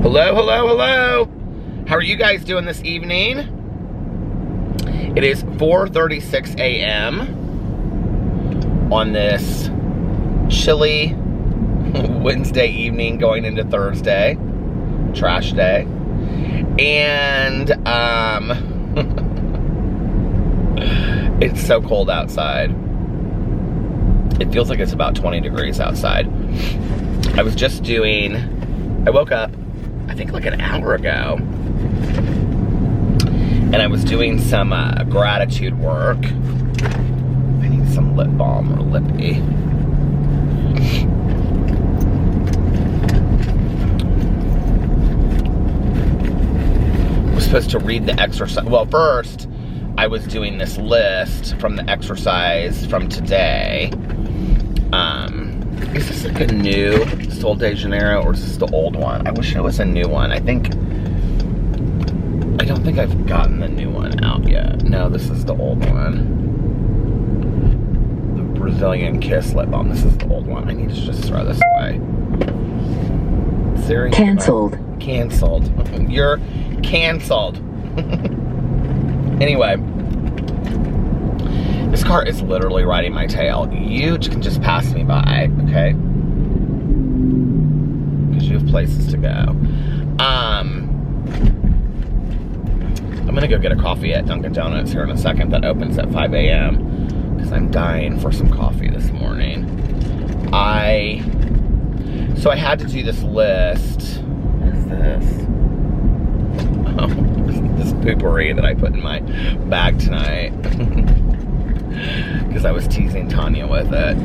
Hello, hello, hello. How are you guys doing this evening? It is 4:36 a.m. on this chilly Wednesday evening going into Thursday, trash day. And it's so cold outside. It feels like it's about 20 degrees outside. I woke up, I think like an hour ago, and I was doing some gratitude work. I need some lip balm or lippy. I was supposed to read the exercise. Well, first, I was doing this list from the exercise from today. Is this like a new Sol de Janeiro, or is this the old one? I wish it was a new one. I don't think I've gotten the new one out yet. No, this is the old one. The Brazilian Kiss lip balm. This is the old one. I need to just throw this away. Seriously? Canceled. Canceled. You're canceled. Anyway. This car is literally riding my tail. You can just pass me by, okay? Because you have places to go. I'm gonna go get a coffee at Dunkin' Donuts here in a second. That opens at 5 a.m. because I'm dying for some coffee this morning. So I had to do this list. What is this? Oh, this poopery that I put in my bag tonight. Because I was teasing Tanya with it.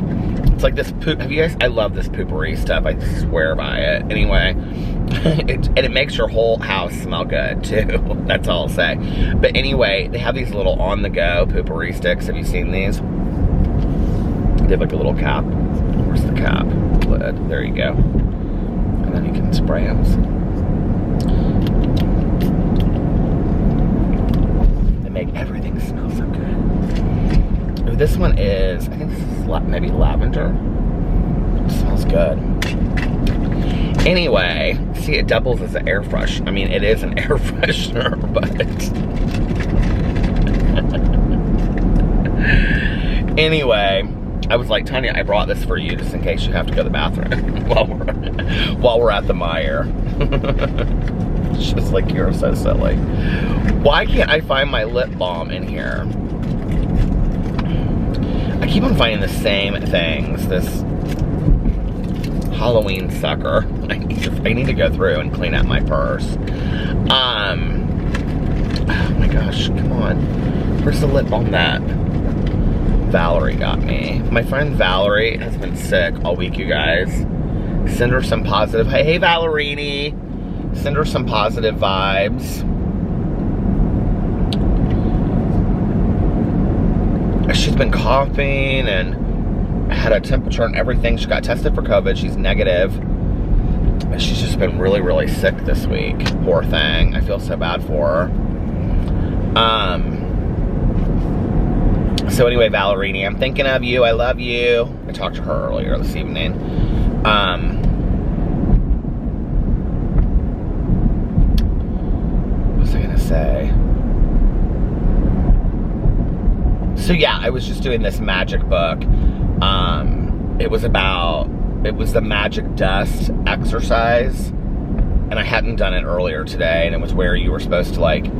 It's like this poop. Have you guys? I love this poopery stuff. I swear by it. Anyway, it makes your whole house smell good too. That's all I'll say. But anyway, they have these little on-the-go poopery sticks. Have you seen these? They have like a little cap. Where's the cap? Lid. There you go. And then you can spray them. They make everything smell so good. This one is, I think this is maybe lavender. It smells good. Anyway, see, it doubles as an air freshener. I mean, it is an air freshener, but... Anyway, I was like, Tanya, I brought this for you just in case you have to go to the bathroom while we're at the Meijer. It's just like, you're so silly. Why can't I find my lip balm in here? I keep on finding the same things. This Halloween sucker. I need to go through and clean out my purse. Oh my gosh, come on. Where's the lip balm that Valerie got me? My friend Valerie has been sick all week, you guys. Send her some positive. Hey, Valerini. Send her some positive vibes. She's been coughing and had a temperature and everything. She got tested for COVID. She's negative. She's just been really, really sick this week. Poor thing. I feel so bad for her. So anyway, Valerini, I'm thinking of you. I love you. I talked to her earlier this evening. What was I gonna say? So yeah, I was just doing this magic book. It was the magic dust exercise, and I hadn't done it earlier today, and it was where you were supposed to like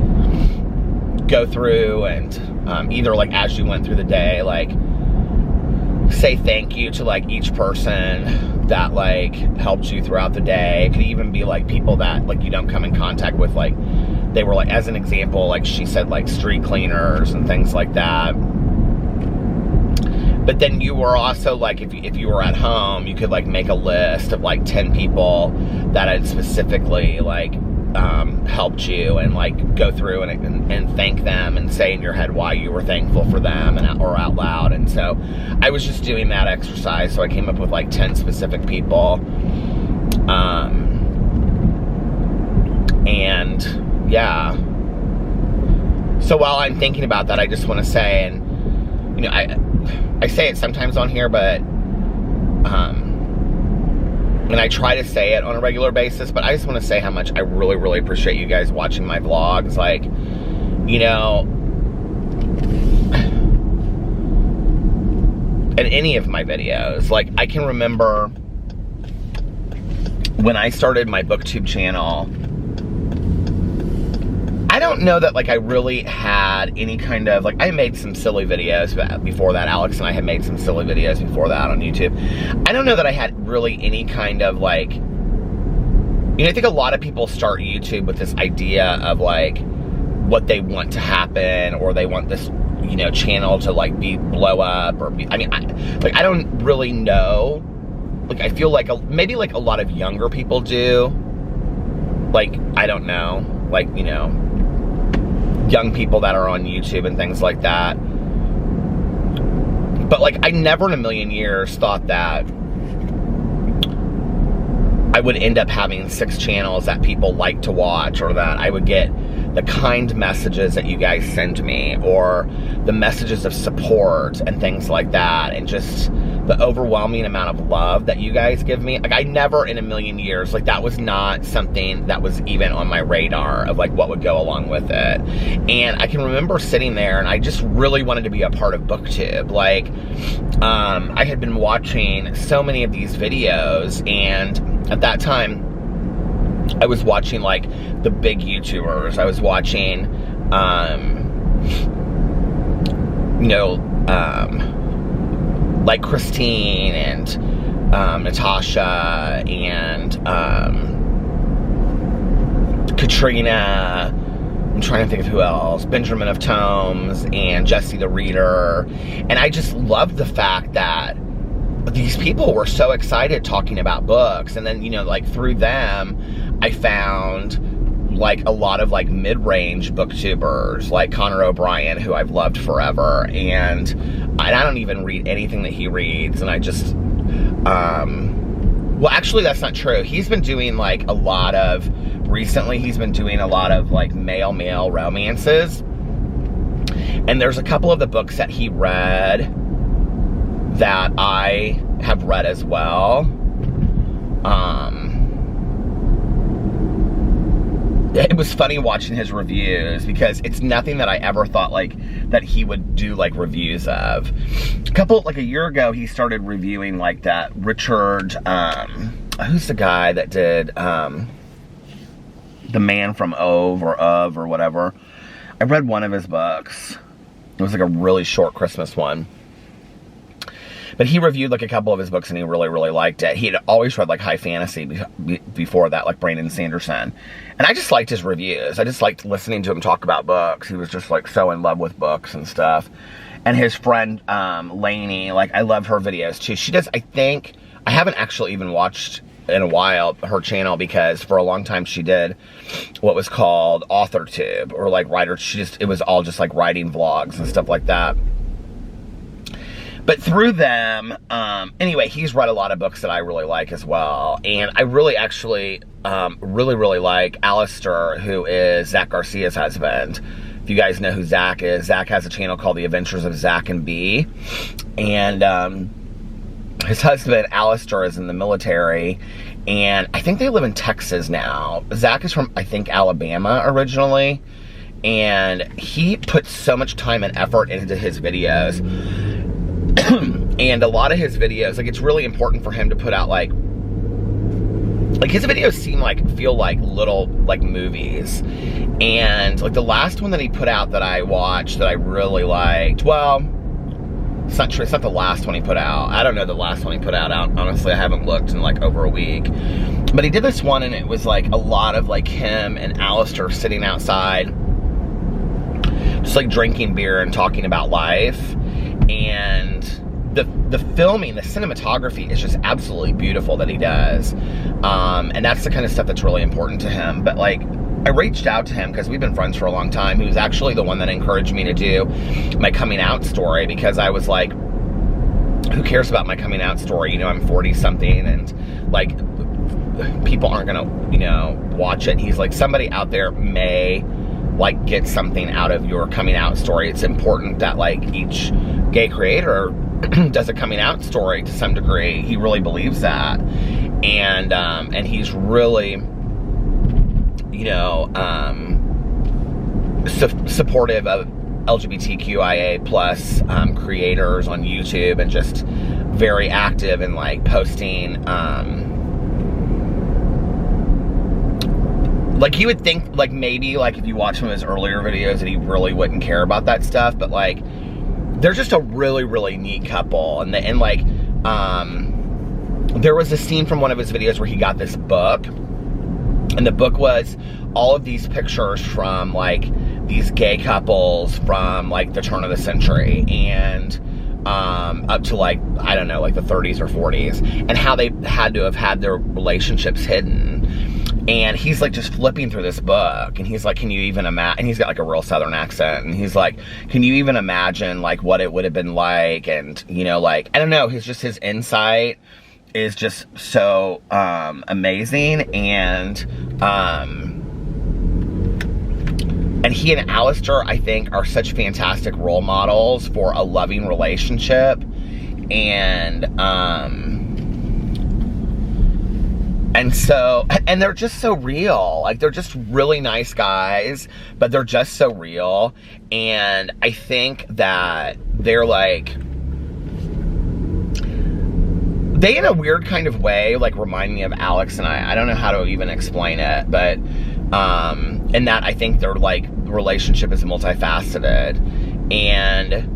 go through and either like as you went through the day, like say thank you to like each person that like helped you throughout the day. It could even be like people that like you don't come in contact with, like they were like, as an example, like she said like street cleaners and things like that. But then you were also like, if you were at home, you could like make a list of like 10 people that had specifically like helped you, and like go through and thank them and say in your head why you were thankful for them or out loud. And so I was just doing that exercise. So I came up with like 10 specific people. And yeah. So while I'm thinking about that, I just want to say, and you know, I say it sometimes on here, but and I try to say it on a regular basis, but I just want to say how much I really, really appreciate you guys watching my vlogs. Like, you know, and any of my videos. Like, I can remember when I started my booktube channel, I don't know that, like, I really had any kind of, like, I made some silly videos before that. Alex and I had made some silly videos before that on YouTube. I don't know that I had really any kind of, like, you know, I think a lot of people start YouTube with this idea of, like, what they want to happen, or they want this, you know, channel to, like, blow up, or be, I mean, I don't really know. Like, I feel like maybe, like, a lot of younger people do. Like, I don't know. Like, you know, young people that are on YouTube and things like that. But, like, I never in a million years thought that I would end up having 6 channels that people like to watch, or that I would get the kind messages that you guys send me, or the messages of support and things like that, and just the overwhelming amount of love that you guys give me. Like, I never in a million years, like, that was not something that was even on my radar of, like, what would go along with it. And I can remember sitting there, and I just really wanted to be a part of booktube. Like, I had been watching so many of these videos, and at that time, I was watching, like, the big YouTubers. I was watching, you know, like Christine and Natasha and Katrina. I'm trying to think of who else. Benjamin of Tomes and Jesse the Reader. And I just loved the fact that these people were so excited talking about books. And then, you know, like, through them, I found, like, a lot of, like, mid-range booktubers, like Connor O'Brien, who I've loved forever. And I don't even read anything that he reads. And I just, well, actually, that's not true. He's been doing, like, recently he's been doing a lot of, like, male romances. And there's a couple of the books that he read that I have read as well. It was funny watching his reviews, because it's nothing that I ever thought, like, that he would do, like, reviews of. Like, a year ago, he started reviewing, like, that Richard, who's the guy that did, The Man from Of or whatever. I read one of his books. It was, like, a really short Christmas one. But he reviewed, like, a couple of his books, and he really, really liked it. He had always read, like, high fantasy before that, like Brandon Sanderson. And I just liked his reviews. I just liked listening to him talk about books. He was just, like, so in love with books and stuff. And his friend, Lainey, like, I love her videos, too. She does, I think, I haven't actually even watched in a while her channel, because for a long time she did what was called AuthorTube, or, like, it was all just, like, writing vlogs and stuff like that. But through them, anyway, he's read a lot of books that I really like as well. And I really actually, really like Alistair, who is Zach Garcia's husband. If you guys know who Zach is, Zach has a channel called The Adventures of Zach and B. And his husband, Alistair, is in the military. And I think they live in Texas now. Zach is from, I think, Alabama originally. And he puts so much time and effort into his videos. And a lot of his videos, like, it's really important for him to put out, like his videos feel like little, like, movies. And, like, the last one that he put out that I watched that I really liked, well, it's not true, it's not the last one he put out. I don't know the last one he put out. Honestly, I haven't looked in, like, over a week. But he did this one, and it was, like, a lot of, like, him and Alistair sitting outside, just, like, drinking beer and talking about life. And the filming, the cinematography is just absolutely beautiful that he does. And that's the kind of stuff that's really important to him. But, like, I reached out to him because we've been friends for a long time. He was actually the one that encouraged me to do my coming out story, because I was like, who cares about my coming out story? You know, I'm 40 something, and, like, people aren't gonna, you know, watch it. He's like, somebody out there may, like, get something out of your coming out story. It's important that, like, each gay creator does a coming out story to some degree. He really believes that. and he's really, you know, supportive of LGBTQIA plus creators on YouTube, and just very active in like posting. Like, you would think, like, maybe like if you watch some of his earlier videos that he really wouldn't care about that stuff, but like they're just a really, really neat couple. And there was a scene from one of his videos where he got this book, and the book was all of these pictures from like these gay couples from like the turn of the century and up to like, I don't know, like the 30s or 40s, and how they had to have had their relationships hidden. And he's like just flipping through this book, and he's like, can you even imagine, and he's got like a real Southern accent, and he's like, can you even imagine like what it would have been like? And, you know, like, I don't know, his insight is just so amazing. And he and Alistair, I think, are such fantastic role models for a loving relationship. And so, and they're just so real. Like, they're just really nice guys, but they're just so real. And I think that they're like, they in a weird kind of way, like, remind me of Alex and I. I don't know how to even explain it, but, in that I think their, like, relationship is multifaceted. And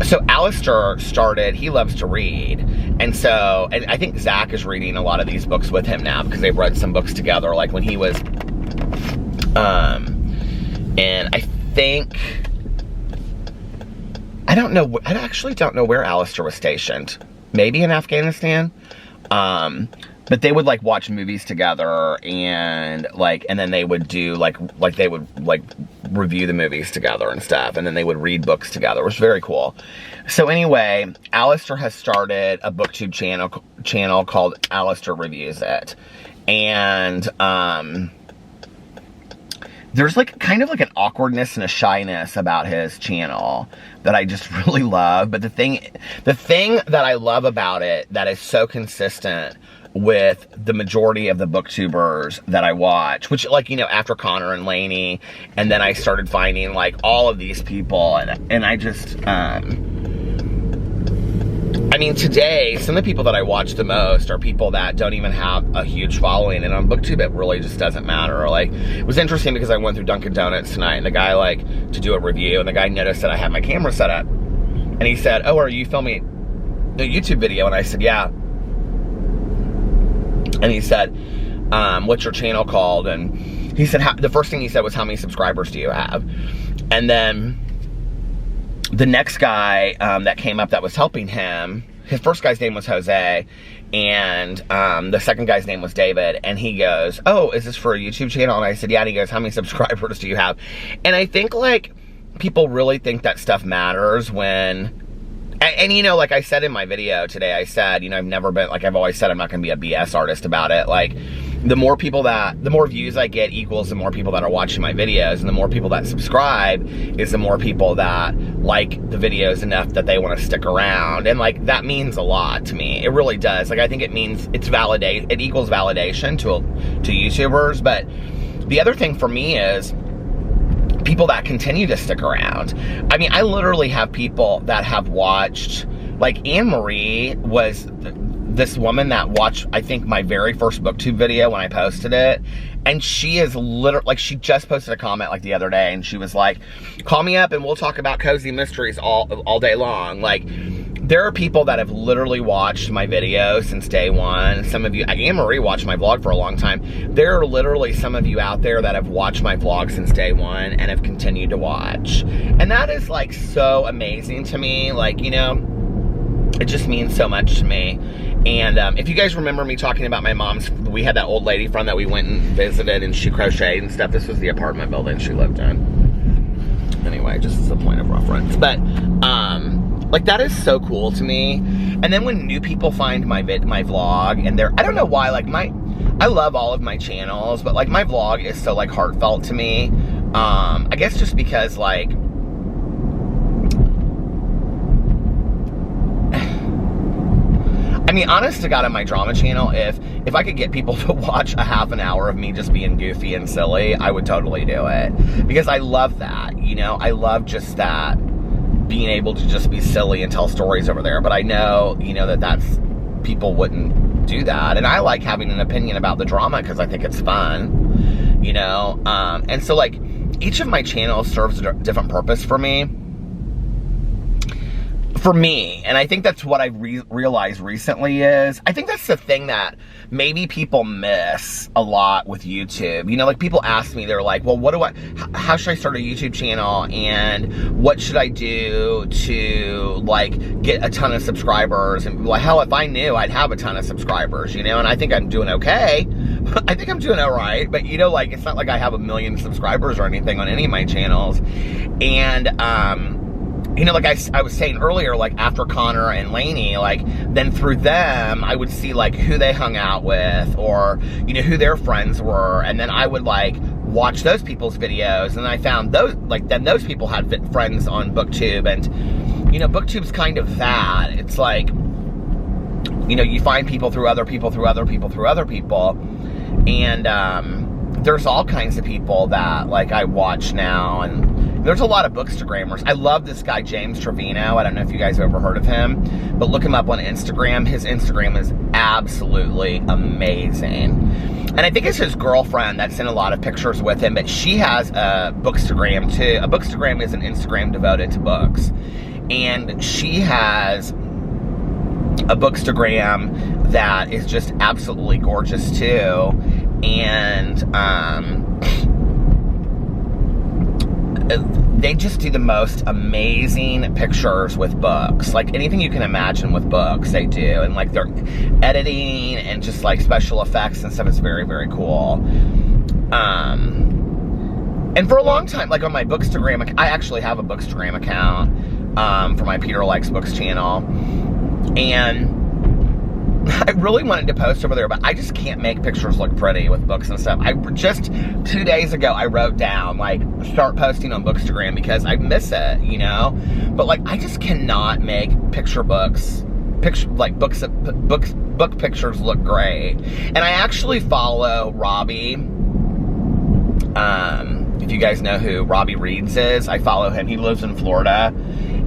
so Alistair started, he loves to read. And so, and I think Zach is reading a lot of these books with him now, because they've read some books together, like when he was, and I think, I actually don't know where Alistair was stationed. Maybe in Afghanistan. But they would like watch movies together, and like, and then they would do like they would like review the movies together and stuff, and then they would read books together. It was very cool. So anyway, Alistair has started a booktube channel called Alistair Reviews It. And there's like kind of like an awkwardness and a shyness about his channel that I just really love. But the thing that I love about it that is so consistent with the majority of the booktubers that I watch, which, like, you know, after Connor and Lainey, and then I started finding like all of these people, and I just, I mean, today, some of the people that I watch the most are people that don't even have a huge following, and on BookTube, it really just doesn't matter. Like, it was interesting because I went through Dunkin' Donuts tonight, and the guy, like, to do a review, and the guy noticed that I had my camera set up, and he said, "Oh, are you filming a YouTube video?" And I said, "Yeah." And he said, "What's your channel called?" And he said, the first thing he said was, "How many subscribers do you have?" And then the next guy that came up that was helping him, his first guy's name was Jose, and the second guy's name was David, and he goes, "Oh, is this for a YouTube channel?" And I said, "Yeah." And he goes, "How many subscribers do you have?" And I think, like, people really think that stuff matters when, and you know, like I said in my video today, I said, you know, I've never been, like, I've always said I'm not going to be a BS artist about it. Like, the more views I get equals the more people that are watching my videos, and the more people that subscribe is the more people that like the videos enough that they want to stick around. And like, that means a lot to me. It really does. Like, I think it means it equals validation to YouTubers. But the other thing for me is people that continue to stick around. I mean, I literally have people that have watched, like, Anne-Marie was this woman that watched, I think, my very first BookTube video when I posted it, and she is literally, like, she just posted a comment, like, the other day, and she was like, "Call me up and we'll talk about cozy mysteries all day long." Like, there are people that have literally watched my videos since day one. Some of you, Anne-Marie watched my vlog for a long time. There are literally some of you out there that have watched my vlog since day one and have continued to watch. And that is, like, so amazing to me. Like, you know, it just means so much to me. And if you guys remember me talking about my mom's, we had that old lady friend that we went and visited, and she crocheted and stuff. This was the apartment building she lived in. Anyway, just as a point of reference. But, like, that is so cool to me. And then when new people find my vlog, and I don't know why, like, I love all of my channels, but, like, my vlog is so, like, heartfelt to me. I guess just because, like, I mean, honest to God, on my drama channel, if I could get people to watch a half an hour of me just being goofy and silly, I would totally do it. Because I love that, you know? I love just that, being able to just be silly and tell stories over there. But I know, you know, that's, people wouldn't do that. And I like having an opinion about the drama because I think it's fun, you know? And so, like, each of my channels serves a different purpose for me. And I think that's what I realized recently is, I think that's the thing that maybe people miss a lot with YouTube. You know, like, people ask me, they're like, well, how should I start a YouTube channel, and what should I do to, like, get a ton of subscribers? And, well, hell, if I knew, I'd have a ton of subscribers, you know? And I think I'm doing okay. I think I'm doing all right, but, you know, like, it's not like I have 1 million subscribers or anything on any of my channels. And, you know, like I was saying earlier, like, after Connor and Lainey, like, then through them, I would see, like, who they hung out with, or, you know, who their friends were, and then I would, like, watch those people's videos, and I found those, like, then those people had friends on BookTube, and, you know, BookTube's kind of that. It's like, you know, you find people through other people, through other people, through other people, and, there's all kinds of people that, like, I watch now, and there's a lot of Bookstagrammers. I love this guy, James Trevino. I don't know if you guys have ever heard of him, but look him up on Instagram. His Instagram is absolutely amazing. And I think it's his girlfriend that's in a lot of pictures with him, but she has a Bookstagram too. A Bookstagram is an Instagram devoted to books. And she has a Bookstagram that is just absolutely gorgeous too. And, they just do the most amazing pictures with books. Like, anything you can imagine with books, they do. And, like, their editing and just, like, special effects and stuff is very, very cool. And for a long time, like, on my Bookstagram, I actually have a Bookstagram account for my Peter Likes Books channel. And I really wanted to post over there, but I just can't make pictures look pretty with books and stuff. Just 2 days ago, I wrote down, like, start posting on Bookstagram because I miss it, you know? But, like, I just cannot make book pictures look great. And I actually follow Robbie. If you guys know who Robbie Reeds is, I follow him. He lives in Florida.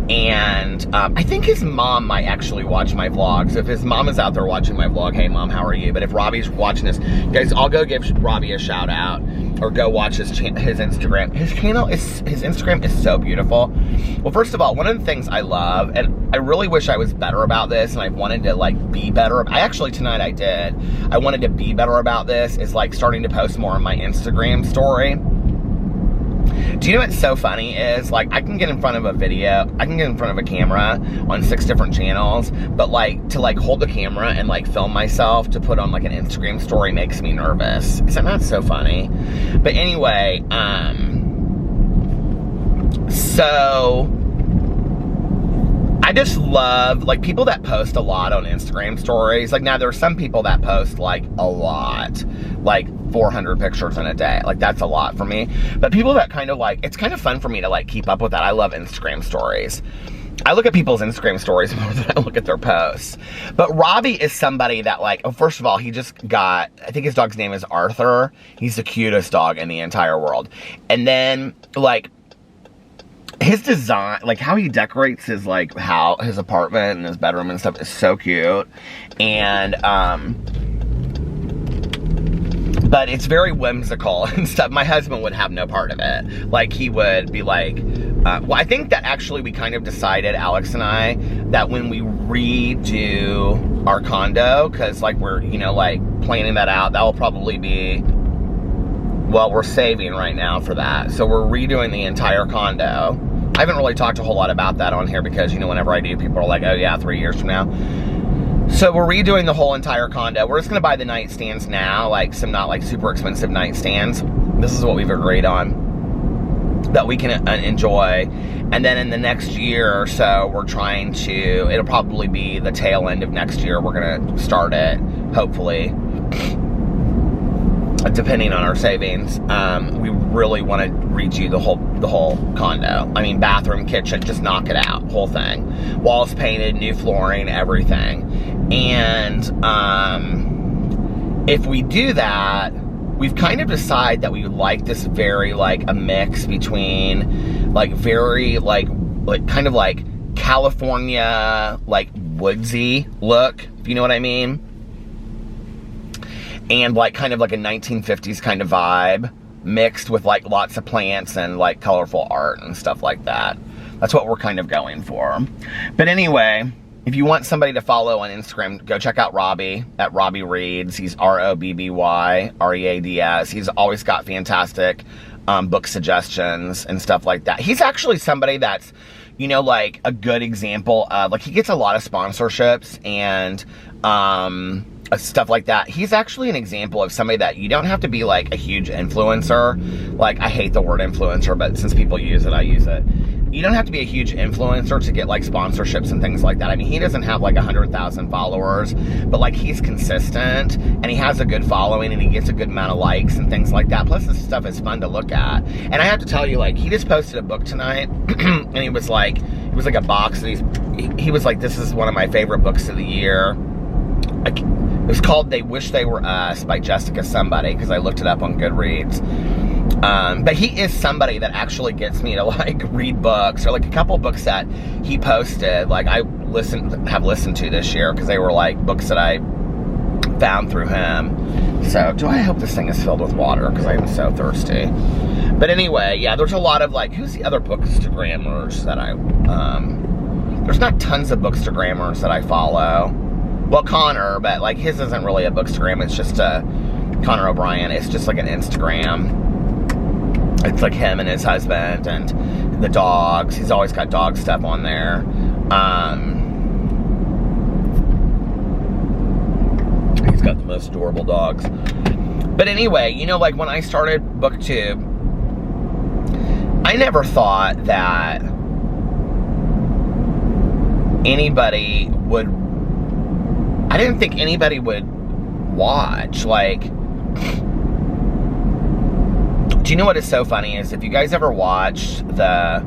And I think his mom might actually watch my vlogs. If his mom is out there watching my vlog, hey mom, how are you? But if Robbie's watching this, guys, I'll go give Robbie a shout out, or go watch his Instagram. His Instagram is so beautiful. Well, first of all, one of the things I love, and I really wish I was better about this, and I wanted to, like, be better. Tonight I did. I wanted to be better about this, is, like, starting to post more on my Instagram story. Do you know what's so funny is, like, I can get in front of a camera on 6 different channels, but, like, to, like, hold the camera and, like, film myself to put on, like, an Instagram story makes me nervous. Is that not so funny? But anyway, so I just love, like, people that post a lot on Instagram stories. Like, now there are some people that post, like, a lot, like 400 pictures in a day. Like, that's a lot for me. But people that kind of, like, it's kind of fun for me to, like, keep up with that. I love Instagram stories. I look at people's Instagram stories more than I look at their posts. But Robbie is somebody that, like, oh, first of all, he just got, I think his dog's name is Arthur. He's the cutest dog in the entire world. And then, like, his design, like, how he decorates his, like, his apartment and his bedroom and stuff is so cute. And, but it's very whimsical and stuff. My husband would have no part of it. Like, he would be like, well, I think that actually we kind of decided, Alex and I, that when we redo our condo, because, like, we're, you know, like, planning that out, that will probably be, well, we're saving right now for that. So we're redoing the entire condo. I haven't really talked a whole lot about that on here because, you know, whenever I do, people are like, oh yeah, 3 years from now. So we're redoing the whole entire condo. We're just going to buy the nightstands now, like some not, like, super expensive nightstands. This is what we've agreed on, that we can enjoy. And then in the next year or so, we're trying to, it'll probably be the tail end of next year, we're going to start it, hopefully. depending on our savings. We really want to redo the whole condo. I mean, bathroom, kitchen, just knock it out, whole thing. Walls painted, new flooring, everything. And if we do that, we've kind of decided that we would like this very, like, a mix between, like, very, like kind of like California, like, woodsy look, if you know what I mean. And, like, kind of like a 1950s kind of vibe, mixed with, like, lots of plants and, like, colorful art and stuff like that. That's what we're kind of going for. But anyway, if you want somebody to follow on Instagram, go check out Robbie at Robbie Reads. He's ROBBY-READS. He's always got fantastic book suggestions and stuff like that. He's actually somebody that's, you know, like, a good example of, like, he gets a lot of sponsorships and stuff like that. He's actually an example of somebody that you don't have to be, like, a huge influencer. Like, I hate the word influencer, but since people use it, I use it. You don't have to be a huge influencer to get, like, sponsorships and things like that. I mean, he doesn't have, like, 100,000 followers, but, like, he's consistent, and he has a good following, and he gets a good amount of likes and things like that. Plus, this stuff is fun to look at. And I have to tell you, like, he just posted a book tonight, and he was like, it was like a box, and he was like, this is one of my favorite books of the year. It was called They Wish They Were Us by Jessica somebody, because I looked it up on Goodreads. But he is somebody that actually gets me to, like, read books, or, like, a couple books that he posted, like, I have listened to this year, because they were, like, books that I found through him. So, I hope this thing is filled with water, because I am so thirsty. But anyway, yeah, there's a lot of, like, who's the other bookstagrammers that there's not tons of bookstagrammers that I follow. Well, Connor, but, like, his isn't really a bookstagram, it's just Connor O'Brien, it's just like an Instagram. It's like him and his husband and the dogs. He's always got dog stuff on there. He's got the most adorable dogs. But anyway, you know, like, when I started BookTube, I never thought that anybody would... I didn't think anybody would watch, like... Do you know what is so funny is if you guys ever watched I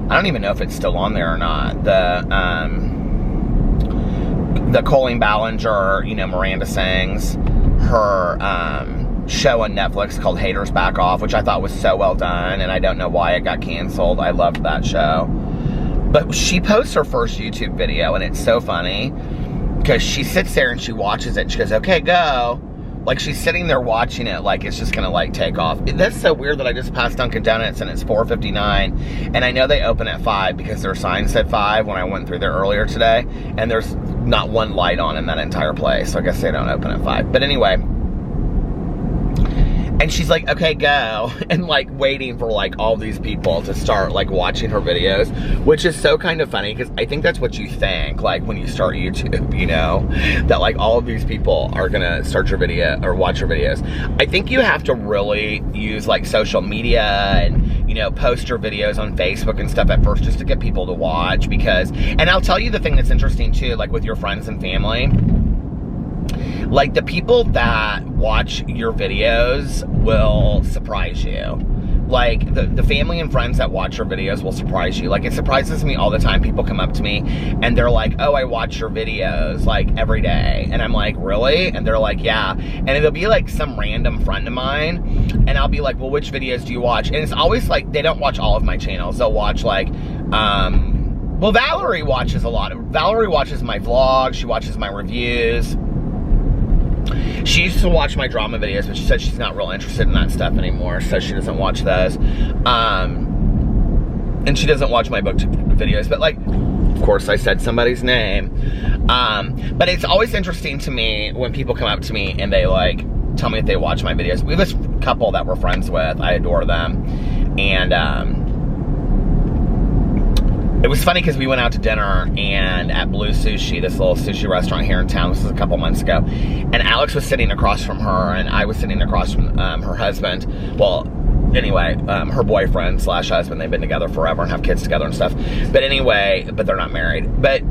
don't even know if it's still on there or not, the Colleen Ballinger, you know, Miranda sings, her show on Netflix called Haters Back Off, which I thought was so well done, and I don't know why it got canceled. I loved that show. But she posts her first YouTube video, and it's so funny, because she sits there and she watches it, and she goes, okay, go. Like, she's sitting there watching it like it's just gonna, like, take off. That's so weird that I just passed Dunkin' Donuts and it's 4:59, and I know they open at 5 because their sign said 5 when I went through there earlier today, and there's not one light on in that entire place, so I guess they don't open at 5. But anyway, and she's like, okay, go, and, like, waiting for, like, all these people to start, like, watching her videos, which is so kind of funny, because I think that's what you think, like, when you start YouTube, you know, that, like, all of these people are gonna start your video, or watch your videos. I think you have to really use, like, social media, and, you know, post your videos on Facebook and stuff at first, just to get people to watch, because, and I'll tell you the thing that's interesting, too, like, with your friends and family, like, the people that watch your videos will surprise you. Like, the family and friends that watch your videos will surprise you. Like, it surprises me all the time. People come up to me, and they're like, oh, I watch your videos, like, every day. And I'm like, really? And they're like, yeah. And it'll be, like, some random friend of mine, and I'll be like, well, which videos do you watch? And it's always, like, they don't watch all of my channels. They'll watch, like, well, Valerie watches a lot. Valerie watches my vlogs. She watches my reviews. She used to watch my drama videos, but she said she's not real interested in that stuff anymore, so she doesn't watch those. And she doesn't watch my book videos, but, like, of course I said somebody's name. But it's always interesting to me when people come up to me and they, like, tell me if they watch my videos. We have this couple that we're friends with. I adore them. And, it was funny because we went out to dinner and at Blue Sushi, this little sushi restaurant here in town. This was a couple months ago. And Alex was sitting across from her, and I was sitting across from her husband. Well, anyway, her boyfriend / husband. They've been together forever and have kids together and stuff. But anyway, but they're not married. But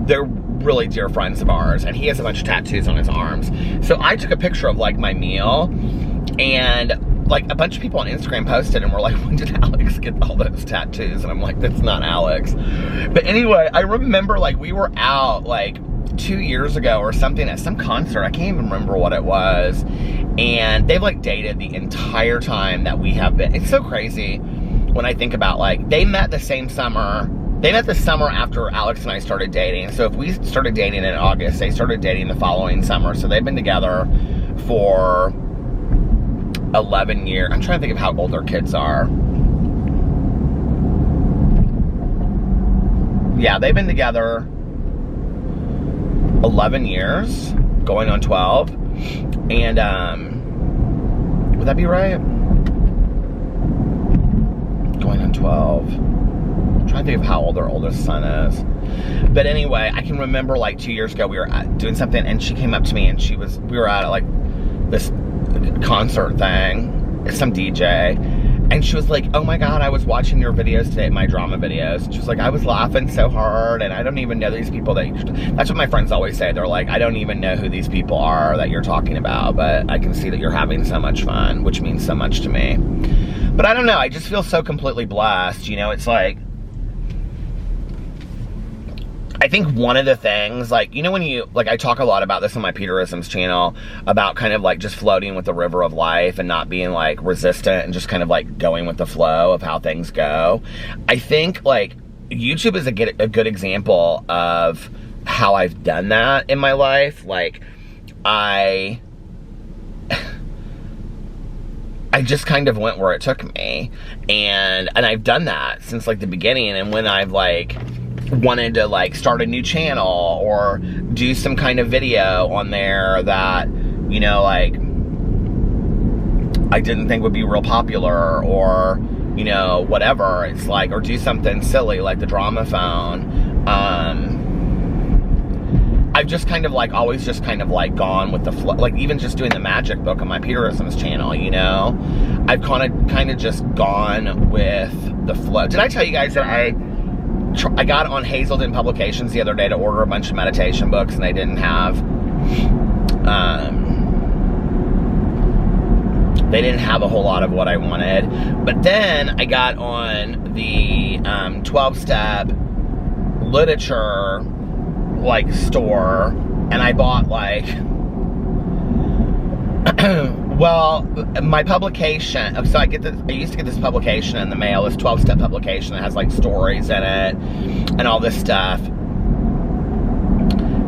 they're really dear friends of ours, and he has a bunch of tattoos on his arms. So I took a picture of, like, my meal, And like a bunch of people on Instagram posted and were like, when did Alex get all those tattoos? And I'm like, that's not Alex. But anyway, I remember like we were out like 2 years ago or something at some concert. I can't even remember what it was. And they've like dated the entire time that we have been. It's so crazy when I think about like, they met the same summer. They met the summer after Alex and I started dating. So if we started dating in August, they started dating the following summer. So they've been together for 11 years. I'm trying to think of how old their kids are. Yeah, they've been together 11 years, going on 12. And, would that be right? Going on 12. I'm trying to think of how old their oldest son is. But anyway, I can remember like 2 years ago, we were doing something and she came up to me and we were at like this concert thing, some DJ, and she was like, oh my God, I was watching your videos today, my drama videos. And she was like, I was laughing so hard and I don't even know these people that's what my friends always say. They're like, I don't even know who these people are that you're talking about, but I can see that you're having so much fun, which means so much to me. But I don't know, I just feel so completely blessed. You know, it's like, I think one of the things, like, you know, when you, like, I talk a lot about this on my Peterisms channel, about kind of like just floating with the river of life and not being like resistant and just kind of like going with the flow of how things go. I think like YouTube is a good example of how I've done that in my life. Like, I just kind of went where it took me, and I've done that since like the beginning. And when I've like wanted to like start a new channel or do some kind of video on there that, you know, like I didn't think would be real popular, or, you know, whatever, it's like, or do something silly like the drama phone, I've just kind of like always just kind of like gone with the flow. Like even just doing the magic book on my Peterisms channel, you know, I've kind of just gone with the flow. Did I tell you guys that I got on Hazelden Publications the other day to order a bunch of meditation books, and they didn't have a whole lot of what I wanted. But then I got on the 12-step literature like store, and I bought like well, my publication, so I used to get this publication in the mail, this 12-step publication that has like stories in it and all this stuff,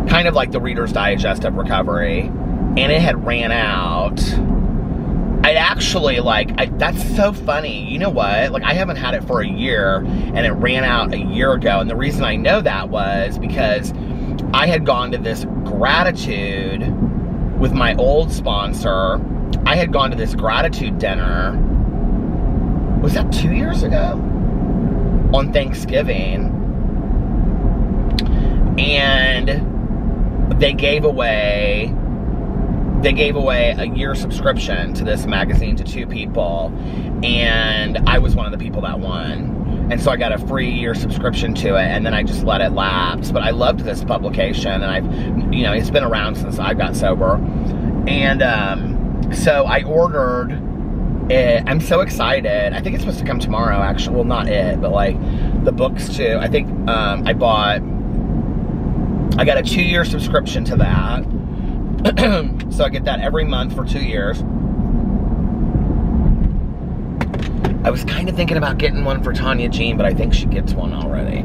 kind of like the Reader's Digest of recovery, and it had ran out. I actually that's so funny. You know what? Like, I haven't had it for a year, and it ran out a year ago, and the reason I know that was because I had gone to this gratitude with my old sponsor. I had gone to this gratitude dinner, was that 2 years ago? On Thanksgiving. And they gave away a year subscription to this magazine to 2 people, and I was one of the people that won. And so I got a free year subscription to it, and then I just let it lapse. But I loved this publication, and you know, it's been around since I got sober. And so I ordered it. I'm so excited. I think it's supposed to come tomorrow, actually. Well, not it, but like the books too. I think I got a 2-year subscription to that. So I get that every month for 2 years. I was kind of thinking about getting one for Tanya Jean, but I think she gets one already.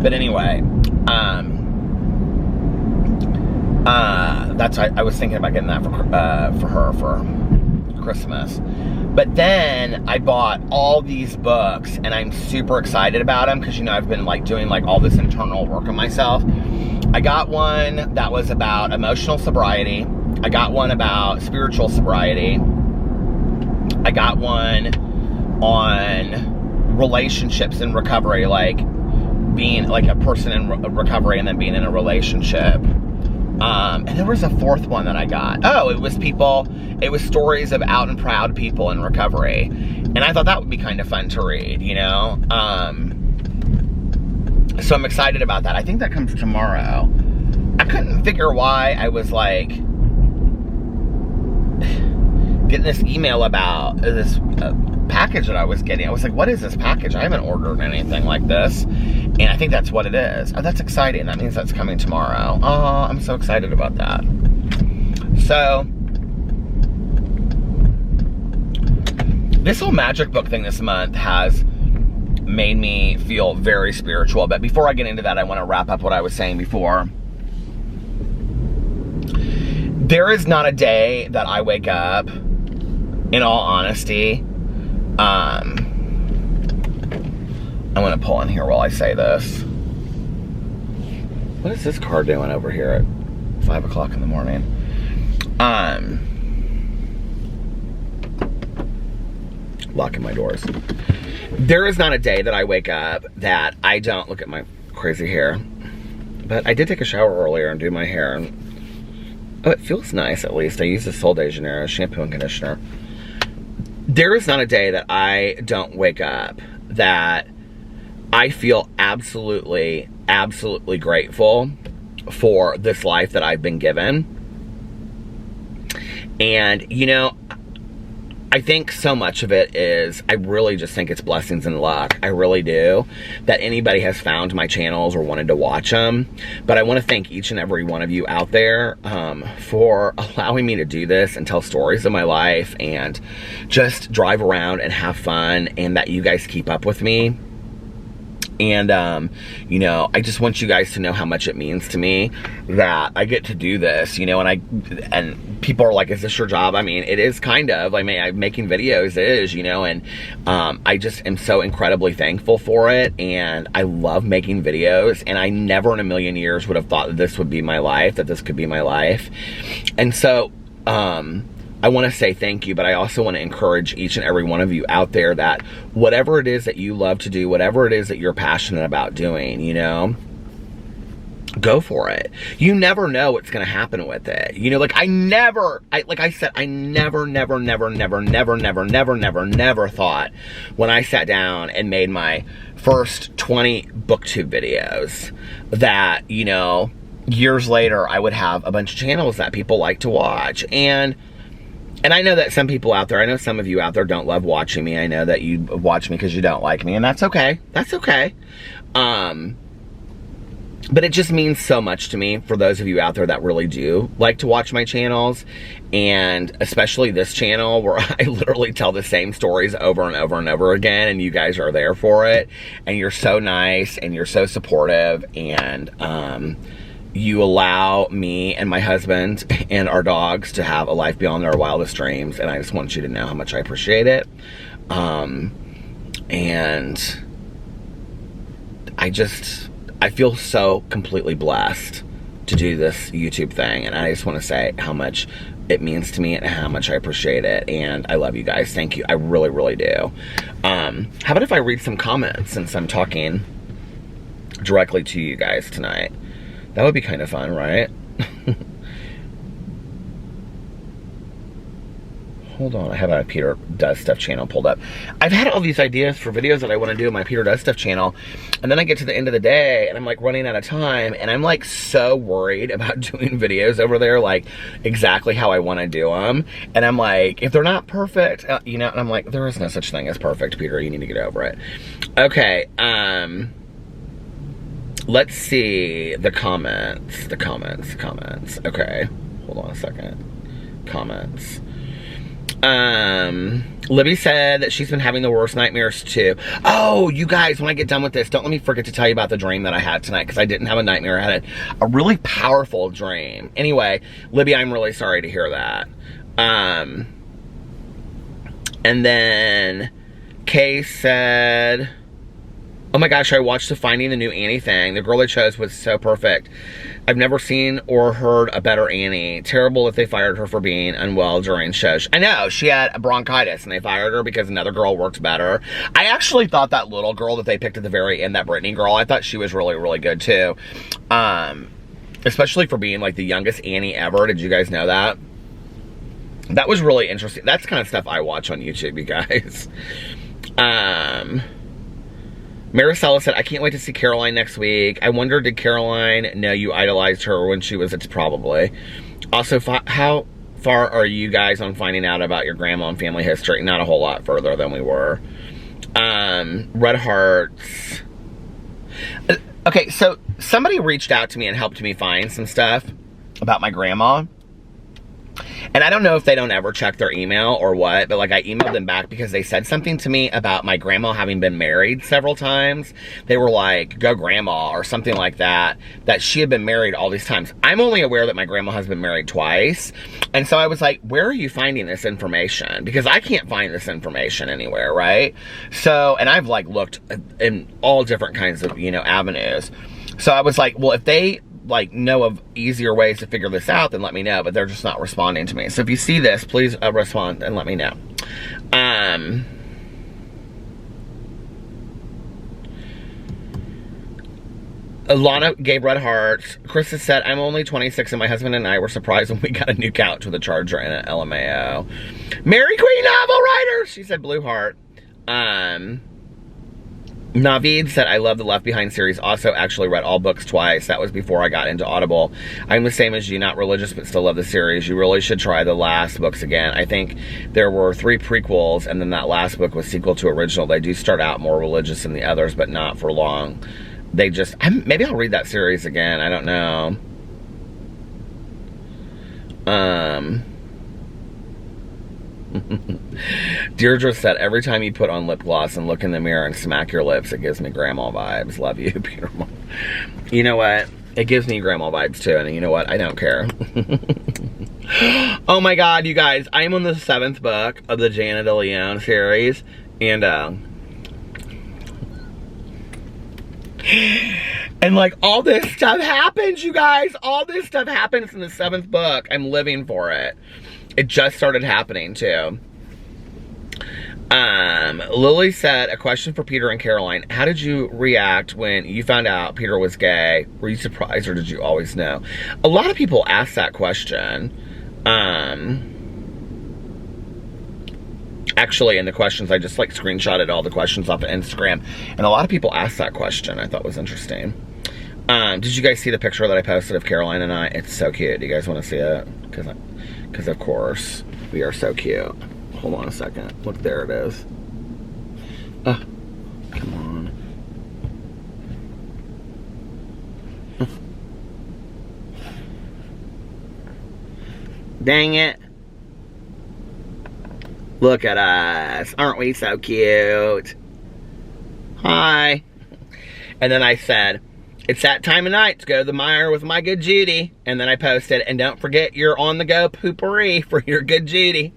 But anyway, I was thinking about getting that for her for Christmas. But then I bought all these books, and I'm super excited about them because, you know, I've been like doing like all this internal work on myself. I got one that was about emotional sobriety. I got one about spiritual sobriety. I got one on relationships in recovery, like being like a person in recovery and then being in a relationship. And there was a 4th one that I got. Oh, it was stories of out and proud people in recovery. And I thought that would be kind of fun to read, you know? So I'm excited about that. I think that comes tomorrow. I couldn't figure why I was like, getting this email about this package that I was getting. I was like, what is this package? I haven't ordered anything like this. And I think that's what it is. Oh, that's exciting. That means that's coming tomorrow. Oh, I'm so excited about that. So, this whole magic book thing this month has made me feel very spiritual. But before I get into that, I want to wrap up what I was saying before. There is not a day that I wake up, in all honesty, I'm gonna pull in here while I say this. What is this car doing over here at 5 o'clock in the morning? Locking my doors. There is not a day that I wake up that I don't look at my crazy hair. But I did take a shower earlier and do my hair. And, oh, it feels nice at least. I use the Sol de Janeiro shampoo and conditioner. There is not a day that I don't wake up that I feel absolutely, absolutely grateful for this life that I've been given. And, you know, I think so much of it is, I really just think it's blessings and luck. I really do. That anybody has found my channels or wanted to watch them. But I want to thank each and every one of you out there for allowing me to do this and tell stories of my life and just drive around and have fun, and that you guys keep up with me. And, you know, I just want you guys to know how much it means to me that I get to do this, you know, and people are like, is this your job? I mean, it is kind of. I mean, making videos is, you know, and I just am so incredibly thankful for it, and I love making videos, and I never in a million years would have thought that this would be my life, that this could be my life. And so, I want to say thank you, but I also want to encourage each and every one of you out there that whatever it is that you love to do, whatever it is that you're passionate about doing, you know, go for it. You never know what's going to happen with it. You know, like I never thought when I sat down and made my first 20 booktube videos that, you know, years later I would have a bunch of channels that people like to watch. And I know that some people out there, I know some of you out there don't love watching me. I know that you watch me because you don't like me, and that's okay. That's okay. But it just means so much to me for those of you out there that really do like to watch my channels, and especially this channel where I literally tell the same stories over and over and over again, and you guys are there for it, and you're so nice, and you're so supportive, and you allow me and my husband and our dogs to have a life beyond our wildest dreams, and I just want you to know how much I appreciate it. And I feel so completely blessed to do this YouTube thing, and I just want to say how much it means to me and how much I appreciate it, and I love you guys. Thank you. I really, really do. How about if I read some comments since I'm talking directly to you guys tonight? That would be kind of fun, right? Hold on, I have a Peter Does Stuff channel pulled up. I've had all these ideas for videos that I want to do on my Peter Does Stuff channel, and then I get to the end of the day, and I'm like running out of time, and I'm like so worried about doing videos over there, like exactly how I want to do them. And I'm like, if they're not perfect, you know, and I'm like, there is no such thing as perfect, Peter. You need to get over it. Okay, let's see the comments. Okay, hold on a second. Comments. Libby said that she's been having the worst nightmares too. Oh, you guys, when I get done with this, don't let me forget to tell you about the dream that I had tonight, because I didn't have a nightmare. I had a really powerful dream. Anyway, Libby, I'm really sorry to hear that. And then Kay said, oh my gosh, I watched the Finding the New Annie thing. The girl they chose was so perfect. I've never seen or heard a better Annie. Terrible if they fired her for being unwell during shows. I know, she had bronchitis and they fired her because another girl worked better. I actually thought that little girl that they picked at the very end, that Brittany girl, I thought she was really, really good too. Especially for being like the youngest Annie ever. Did you guys know that? That was really interesting. That's the kind of stuff I watch on YouTube, you guys. Maricela said, I can't wait to see Caroline next week. I wonder, did Caroline know you idolized her when she was, it's probably. Also, far are you guys on finding out about your grandma and family history? Not a whole lot further than we were. Red hearts. Okay, so somebody reached out to me and helped me find some stuff about my grandma. And I don't know if they don't ever check their email or what, but like I emailed them back because they said something to me about my grandma having been married several times. They were like, go grandma, or something like that, that she had been married all these times. I'm only aware that my grandma has been married twice. And so I was like, where are you finding this information? Because I can't find this information anywhere, right? So, and I've like looked in all different kinds of, you know, avenues. So I was like, well, if they like know of easier ways to figure this out, then let me know, but they're just not responding to me. So if you see this, please respond and let me know. Alana gave red hearts. Chris has said, I'm only 26 and my husband and I were surprised when we got a new couch with a charger and an LMAO. Mary Queen novel writer, she said blue heart. Naveed said, I love the Left Behind series. Also actually read all books twice. That was before I got into Audible. I'm the same as you, not religious, but still love the series. You really should try the last books again. I think there were 3 prequels, and then that last book was sequel to original. They do start out more religious than the others, but not for long. They just, maybe I'll read that series again. I don't know. Deirdre said, every time you put on lip gloss and look in the mirror and smack your lips, it gives me grandma vibes. Love you, Peter. You know what? It gives me grandma vibes too, and you know what? I don't care. Oh my god, you guys. I'm on the 7th book of the Jana de Leon series, and like all this stuff happens, you guys. All this stuff happens in the 7th book. I'm living for it. It just started happening too. Lily said, a question for Peter and Caroline. How did you react when you found out Peter was gay? Were you surprised or did you always know? A lot of people ask that question. Actually, in the questions, I just like screenshotted all the questions off of Instagram. And a lot of people asked that question. I thought was interesting. Did you guys see the picture that I posted of Caroline and I? It's so cute. Do you guys want to see it? Because of course, we are so cute. Hold on a second. Look, there it is. Come on. Dang it. Look at us. Aren't we so cute? Hi. And then I said, it's that time of night to go to the mire with my good Judy. And then I posted, and don't forget your on-the-go poopery for your good Judy.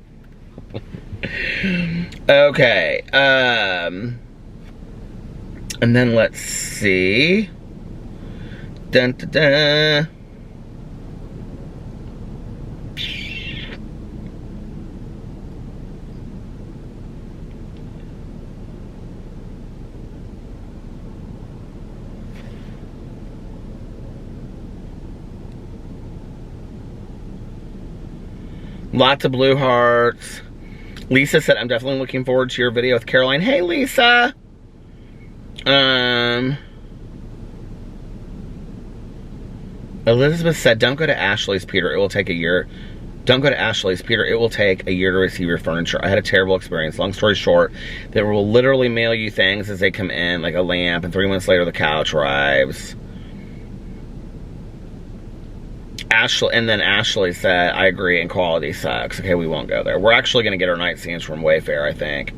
Okay. And then let's see. Dun, dun, dun. Lots of blue hearts. Lisa said, I'm definitely looking forward to your video with Caroline. Hey, Lisa. Elizabeth said, don't go to Ashley's, Peter. It will take a year. Don't go to Ashley's, Peter. It will take a year to receive your furniture. I had a terrible experience. Long story short, they will literally mail you things as they come in, like a lamp, and 3 months later the couch arrives. Ashley, and then Ashley said, I agree, and quality sucks. Okay, we won't go there. We're actually going to get our nightstands from Wayfair, I think.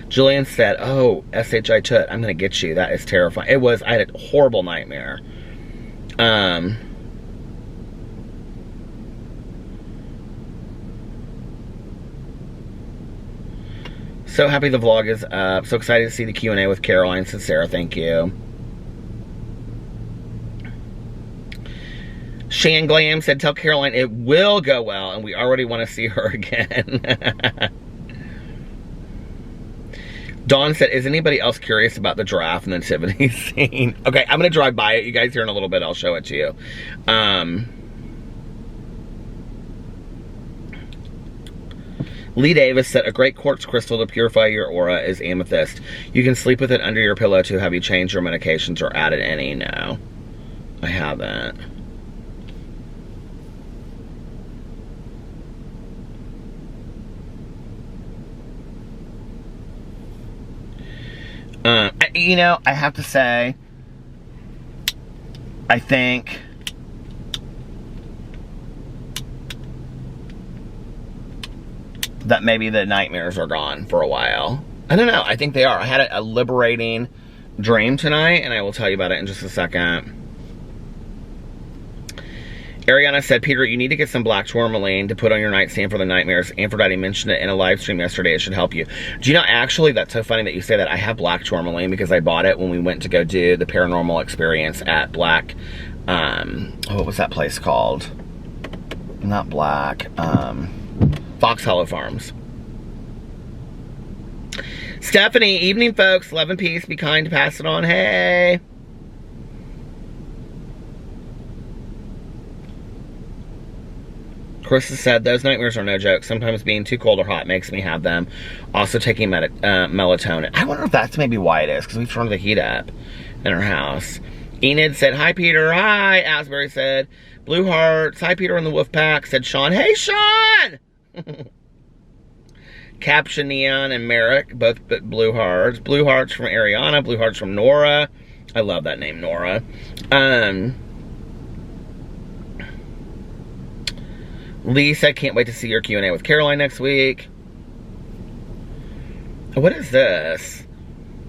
Jillian said, oh, S.H.I. Toot, I'm going to get you. That is terrifying. It was, I had a horrible nightmare. So happy the vlog is up. So excited to see the Q&A with Caroline, said Sarah. Thank you. Shan Glam said, tell Caroline it will go well, and we already want to see her again. Dawn said, is anybody else curious about the giraffe nativity scene? Okay, I'm going to drive by it, you guys, here in a little bit. I'll show it to you. Lee Davis said, a great quartz crystal to purify your aura is amethyst. You can sleep with it under your pillow too. Have you changed your medications or added any? No, I haven't. you know, I have to say, I think that maybe the nightmares are gone for a while. I don't know. I think they are. I had a liberating dream tonight, and I will tell you about it in just a second. Ariana said, Peter, you need to get some black tourmaline to put on your nightstand for the nightmares. Aphrodite mentioned it in a live stream yesterday. It should help you. Do you know, actually, that's so funny that you say that. I have black tourmaline because I bought it when we went to go do the paranormal experience at Black, what was that place called? Not Black, Fox Hollow Farms. Stephanie, evening folks, love and peace, be kind, pass it on, hey. Carissa said, those nightmares are no joke. Sometimes being too cold or hot makes me have them. Also taking melatonin. I wonder if that's maybe why it is, because we've turned the heat up in our house. Enid said, hi, Peter. Hi. Asbury said, blue hearts. Hi, Peter and the wolf pack, said Sean. Hey, Sean! Caption Neon and Merrick, both blue hearts. Blue hearts from Ariana. Blue hearts from Nora. I love that name, Nora. Lee said, can't wait to see your Q&A with Caroline next week. What is this?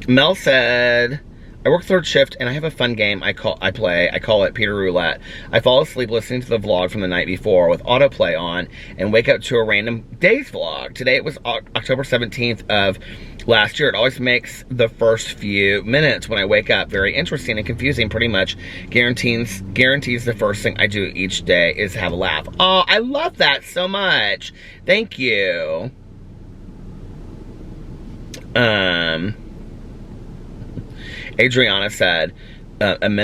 Mel said, I work third shift and I have a fun game I play. I call it Peter Roulette. I fall asleep listening to the vlog from the night before with autoplay on and wake up to a random day's vlog. Today it was October 17th of last year. It always makes the first few minutes when I wake up very interesting and confusing. Pretty much guarantees the first thing I do each day is have a laugh. Oh, I love that so much. Thank you. Adriana said, an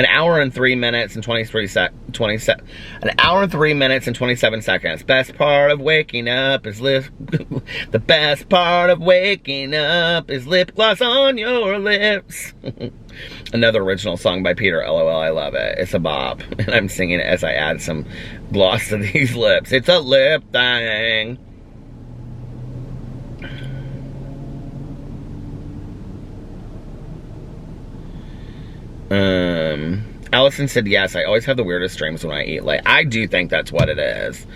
hour and 3 minutes and 27 seconds. Best part of waking up is the best part of waking up is lip gloss on your lips. Another original song by Peter, LOL, I love it. It's a bop. And I'm singing it as I add some gloss to these lips. It's a lip thing. Allison said, yes, I always have the weirdest dreams when I eat late. I do think that's what it is.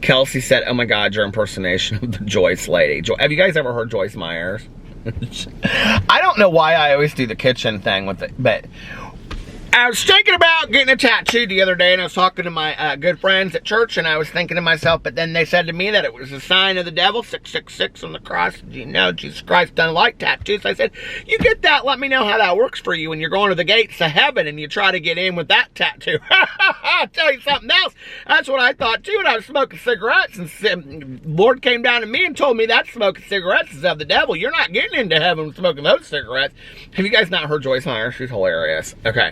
Kelsey said, oh my God, your impersonation of the Joyce lady. Have you guys ever heard Joyce Myers? I don't know why I always do the kitchen thing with it, but I was thinking about getting a tattoo the other day, and I was talking to my good friends at church, and I was thinking to myself, but then they said to me that it was a sign of the devil, 666 on the cross. You know, Jesus Christ doesn't like tattoos. I said, you get that, let me know how that works for you when you're going to the gates of heaven and you try to get in with that tattoo. I'll tell you something else. That's what I thought too when I was smoking cigarettes, and Lord came down to me and told me that smoking cigarettes is of the devil. You're not getting into heaven with smoking those cigarettes. Have you guys not heard Joyce Meyer? She's hilarious. Okay.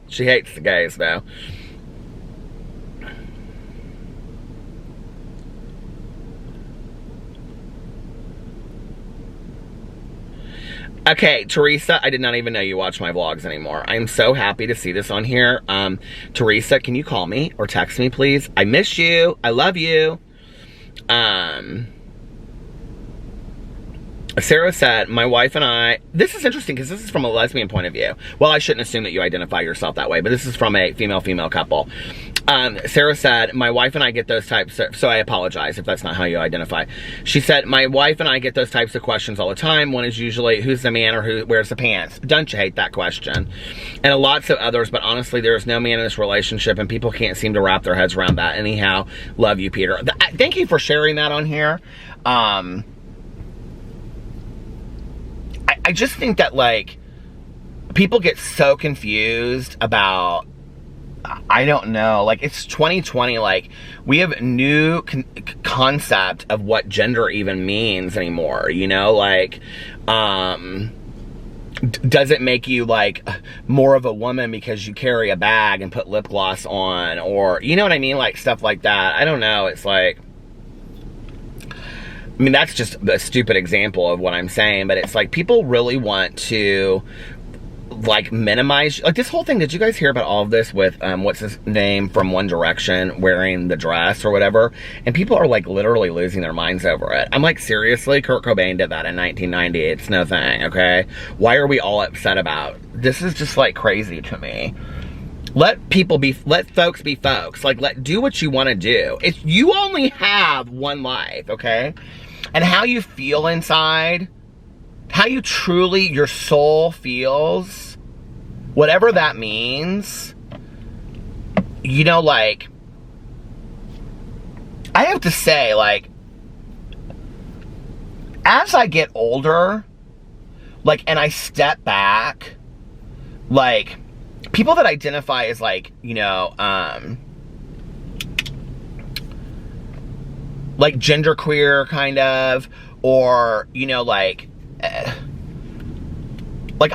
She hates the gays though. Okay, Teresa, I did not even know you watch my vlogs anymore. I am so happy to see this on here. Teresa, can you call me or text me, please? I miss you. I love you. Sarah said, my wife and I, this is interesting because this is from a lesbian point of view. Well, I shouldn't assume that you identify yourself that way, but this is from a female-female couple. Sarah said, my wife and I get those types of, so I apologize if that's not how you identify. She said, my wife and I get those types of questions all the time. One is usually, who's the man or who wears the pants? Don't you hate that question? And lots of others, but honestly, there is no man in this relationship and people can't seem to wrap their heads around that. Anyhow, love you, Peter. Thank you for sharing that on here. I just think that, like, people get so confused about, I don't know, like, it's 2020, like, we have a new concept of what gender even means anymore, you know, like, does it make you, like, more of a woman because you carry a bag and put lip gloss on, or, you know what I mean, like, stuff like that. I don't know, it's like, I mean, that's just a stupid example of what I'm saying, but it's like people really want to like minimize, like this whole thing. Did you guys hear about all of this with what's his name from One Direction wearing the dress or whatever? And people are like literally losing their minds over it. I'm like, seriously? Kurt Cobain did that in 1990. It's no thing, okay? Why are we all upset about? This is just like crazy to me. Let folks be folks. Like, do what you want to do. You only have one life, okay? And how you feel inside, how you truly, your soul feels, whatever that means, you know, like, I have to say, like, as I get older, like, and I step back, like, people that identify as, like, you know, like genderqueer kind of, or, you know, like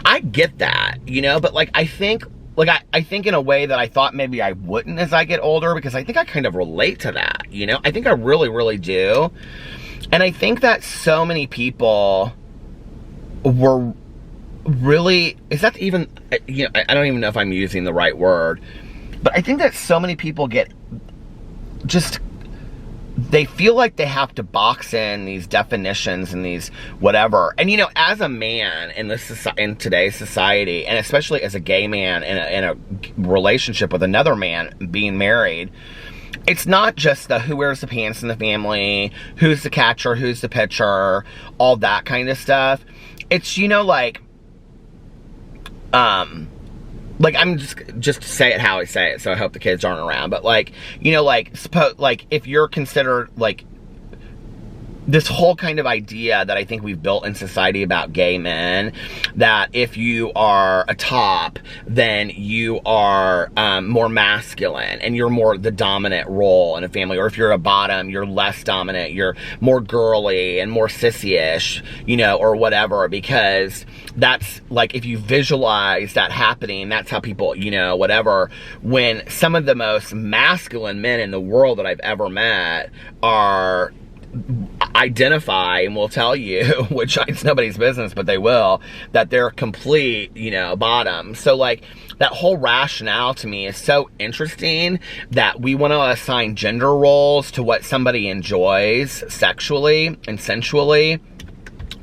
I get that, you know, but like I think in a way that I thought maybe I wouldn't as I get older, because I think I kind of relate to that, you know. I think I really, really do. And I think that so many people were really, is that even, you know, I don't even know if I'm using the right word, but I think that so many people get just, they feel like they have to box in these definitions and these whatever. And, you know, as a man in today's society, and especially as a gay man in a relationship with another man, being married, it's not just the who wears the pants in the family, who's the catcher, who's the pitcher, all that kind of stuff. It's, you know, like I'm just say it how I say it, so I hope the kids aren't around, but like, you know, like, if you're considered, like, this whole kind of idea that I think we've built in society about gay men, that if you are a top, then you are more masculine, and you're more the dominant role in a family, or if you're a bottom, you're less dominant, you're more girly and more sissy-ish, you know, or whatever, because that's, like, if you visualize that happening, that's how people, you know, whatever, when some of the most masculine men in the world that I've ever met identify and will tell you, which it's nobody's business, but they will, that they're complete, you know, bottom. So, like, that whole rationale to me is so interesting, that we want to assign gender roles to what somebody enjoys sexually and sensually.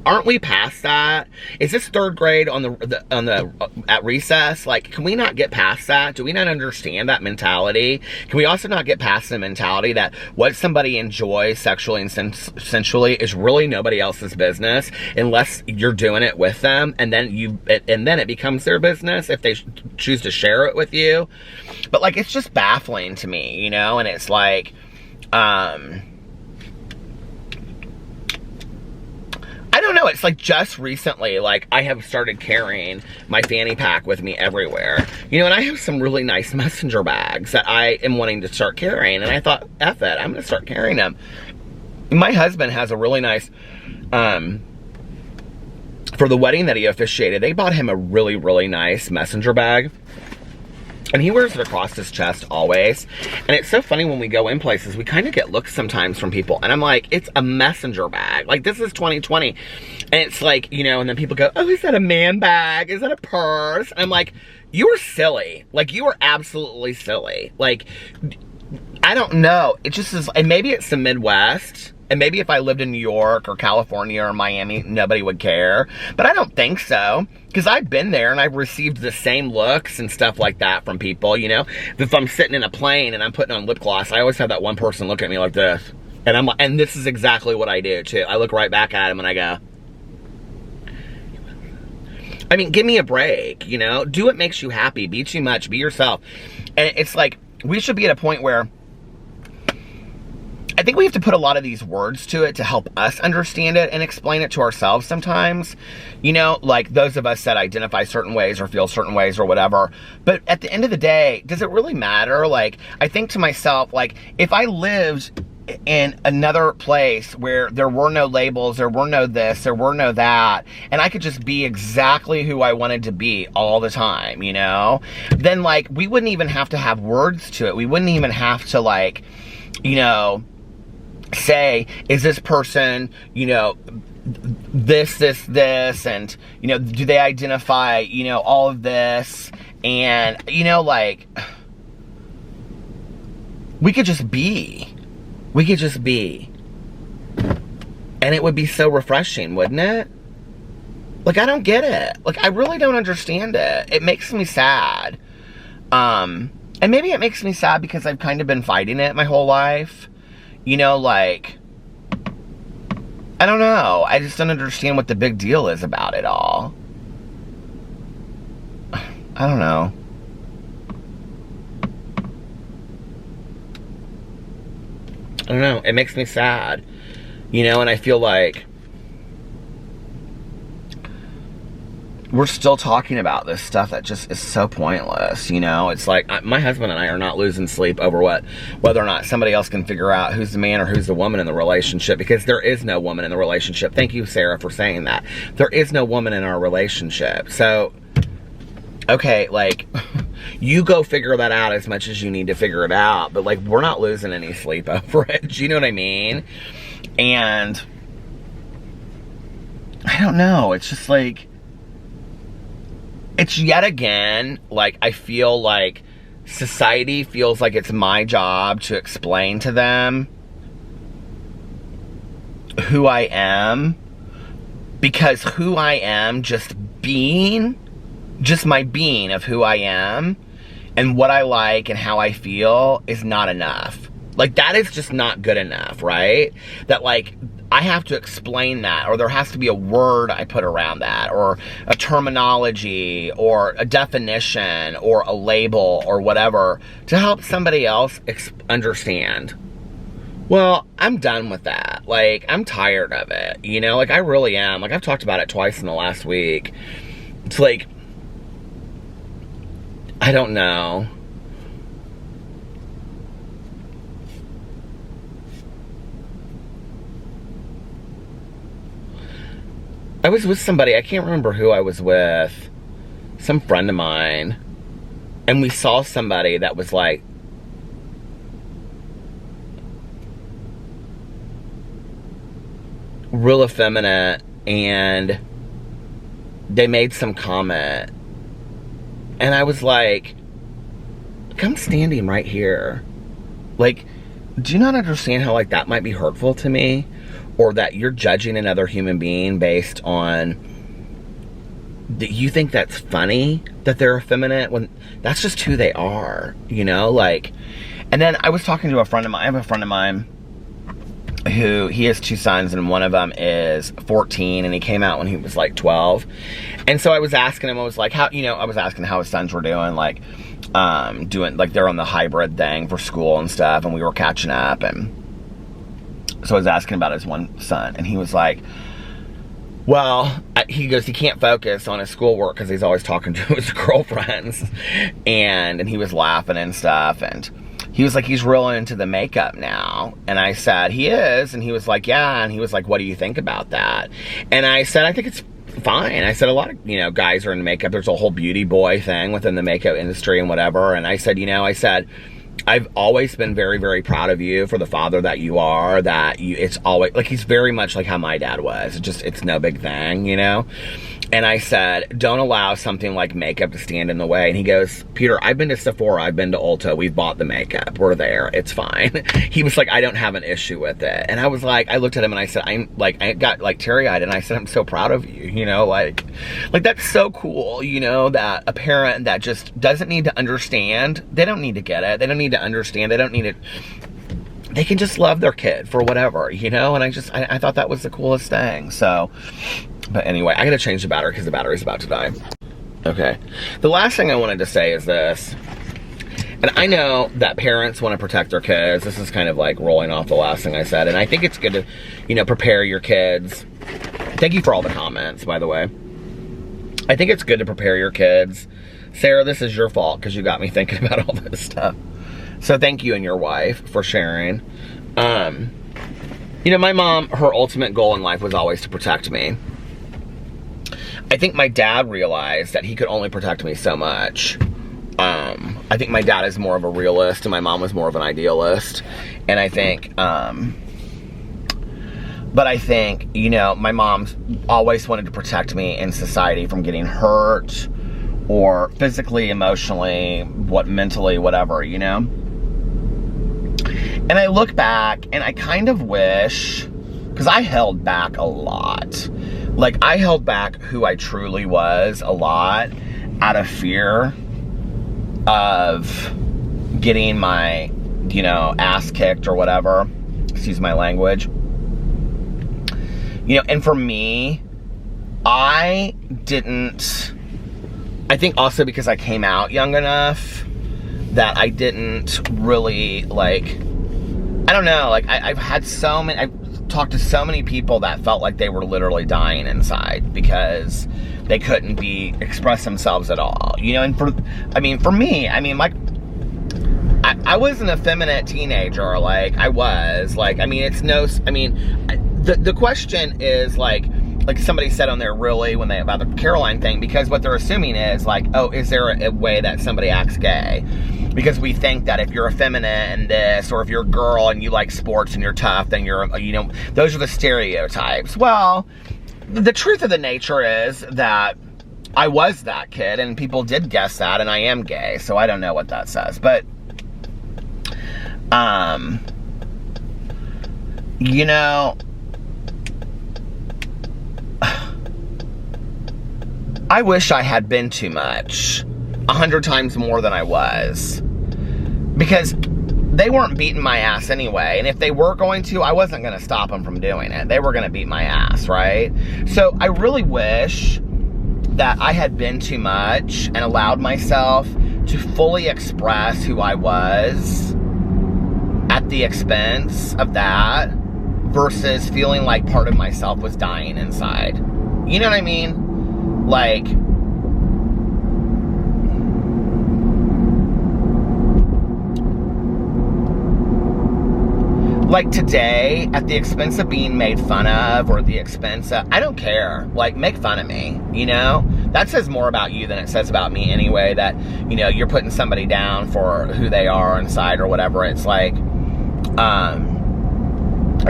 Aren't we past that? Is this third grade at recess? Like, can we not get past that? Do we not understand that mentality? Can we also not get past the mentality that what somebody enjoys sexually and sensually is really nobody else's business, unless you're doing it with them, and then it becomes their business if they choose to share it with you. But, like, it's just baffling to me, you know. And it's like, I don't know, it's like just recently, like, I have started carrying my fanny pack with me everywhere. You know, and I have some really nice messenger bags that I am wanting to start carrying, and I thought, F it, I'm gonna start carrying them. My husband has a really nice, for the wedding that he officiated, they bought him a really, really nice messenger bag. And he wears it across his chest always. And it's so funny when we go in places, we kind of get looks sometimes from people. And I'm like, it's a messenger bag. Like, this is 2020. And it's like, you know, and then people go, oh, is that a man bag? Is that a purse? And I'm like, you are silly. Like, you are absolutely silly. Like, I don't know. It just is, and maybe it's the Midwest. And maybe if I lived in New York or California or Miami, nobody would care. But I don't think so. Because I've been there and I've received the same looks and stuff like that from people, you know. If I'm sitting in a plane and I'm putting on lip gloss, I always have that one person look at me like this. And I'm like, and this is exactly what I do too. I look right back at him and I go, I mean, give me a break, you know. Do what makes you happy. Be too much. Be yourself. And it's like, we should be at a point where I think we have to put a lot of these words to it to help us understand it and explain it to ourselves sometimes. You know, like those of us that identify certain ways or feel certain ways or whatever. But at the end of the day, does it really matter? Like, I think to myself, like, if I lived in another place where there were no labels, there were no this, there were no that, and I could just be exactly who I wanted to be all the time, you know, then, like, we wouldn't even have to have words to it. We wouldn't even have to, like, you know, say, is this person, you know, this, and, you know, do they identify, you know, all of this, and, you know, like, we could just be, and it would be so refreshing, wouldn't it? Like, I don't get it. Like, I really don't understand it. It makes me sad. And maybe it makes me sad because I've kind of been fighting it my whole life. You know, like, I don't know. I just don't understand what the big deal is about it all. I don't know. I don't know. It makes me sad. You know, and I feel like we're still talking about this stuff that just is so pointless, you know? It's like, my husband and I are not losing sleep over whether or not somebody else can figure out who's the man or who's the woman in the relationship, because there is no woman in the relationship. Thank you, Sarah, for saying that. There is no woman in our relationship. So, okay, like, you go figure that out as much as you need to figure it out, but, like, we're not losing any sleep over it. Do you know what I mean? And I don't know. It's just like, it's yet again, like, I feel like society feels like it's my job to explain to them who I am, because who I am, just my being of who I am and what I like and how I feel is not enough. Like, that is just not good enough, right? That, like, I have to explain that, or there has to be a word I put around that, or a terminology, or a definition, or a label, or whatever, to help somebody else understand. Well, I'm done with that. Like, I'm tired of it, you know? Like, I really am. Like, I've talked about it twice in the last week. It's like, I don't know. I was with somebody, I can't remember who I was with, some friend of mine, and we saw somebody that was like, real effeminate, and they made some comment, and I was like, I'm standing right here. Like, do you not understand how, like, that might be hurtful to me? Or that you're judging another human being based on that you think that's funny that they're effeminate, when that's just who they are, you know? Like, and then I was talking to a friend of mine. I have a friend of mine who, he has 2 sons, and one of them is 14, and he came out when he was like 12. And so I was asking him, I was like, how, you know, I was asking how his sons were doing, like, doing, like, they're on the hybrid thing for school and stuff, and we were catching up, and so I was asking about his one son, and he was like, well, he goes, he can't focus on his schoolwork because he's always talking to his girlfriends, and he was laughing and stuff, and he was like, he's real into the makeup now, and I said, he is, and he was like, yeah, and he was like, what do you think about that? And I said, I think it's fine. I said, a lot of, you know, guys are into makeup. There's a whole beauty boy thing within the makeup industry and whatever, and I said, you know, I've always been very, very proud of you for the father that you are, that you, it's always, like, he's very much like how my dad was. It's no big thing, you know? And I said, don't allow something like makeup to stand in the way. And he goes, Peter, I've been to Sephora, I've been to Ulta, we've bought the makeup, we're there, it's fine. He was like, I don't have an issue with it. And I was like, I looked at him and I said, I got like teary-eyed, and I said, I'm so proud of you, you know, like that's so cool, you know, that a parent that just doesn't need to understand, they don't need to get it, they don't need to understand, they don't need it, they can just love their kid for whatever, you know. And I thought that was the coolest thing. So, but anyway, I gotta change the battery because the battery's about to die. Okay, the last thing I wanted to say is this, and I know that parents want to protect their kids. This is kind of like rolling off the last thing I said, and I think it's good to, you know, prepare your kids. Thank you for all the comments, by the way. I think it's good to prepare your kids. Sarah, this is your fault because you got me thinking about all this stuff. So thank you and your wife for sharing. You know, my mom, her ultimate goal in life was always to protect me. I think my dad realized that he could only protect me so much. I think my dad is more of a realist and my mom was more of an idealist. And I think, But I think, you know, my mom always wanted to protect me in society from getting hurt or physically, emotionally, mentally, whatever, you know? And I look back and I kind of wish, because I held back a lot. Like, I held back who I truly was a lot out of fear of getting my, you know, ass kicked or whatever. Excuse my language. You know, and for me, I think also because I came out young enough that I didn't really, like, I don't know, like, I've talked to so many people that felt like they were literally dying inside because they couldn't express themselves at all, you know. And for me, like, I was an effeminate teenager, like, I was, like, the question is, like somebody said on there, really, about the Caroline thing, because what they're assuming is, like, oh, is there a way that somebody acts gay? Because we think that if you're effeminate and this, or if you're a girl and you like sports and you're tough, then you're, you know, those are the stereotypes. Well, the truth of the nature is that I was that kid, and people did guess that, and I am gay, so I don't know what that says. But, you know, I wish I had been too much, 100 times more than I was, because they weren't beating my ass anyway, and if they were going to, I wasn't going to stop them from doing it. They were going to beat my ass, right? So I really wish that I had been too much and allowed myself to fully express who I was at the expense of that, versus feeling like part of myself was dying inside. You know what I mean? Like today, at the expense of being made fun of, or the expense of, I don't care, like, make fun of me, you know? That says more about you than it says about me anyway, that, you know, you're putting somebody down for who they are inside or whatever. It's like,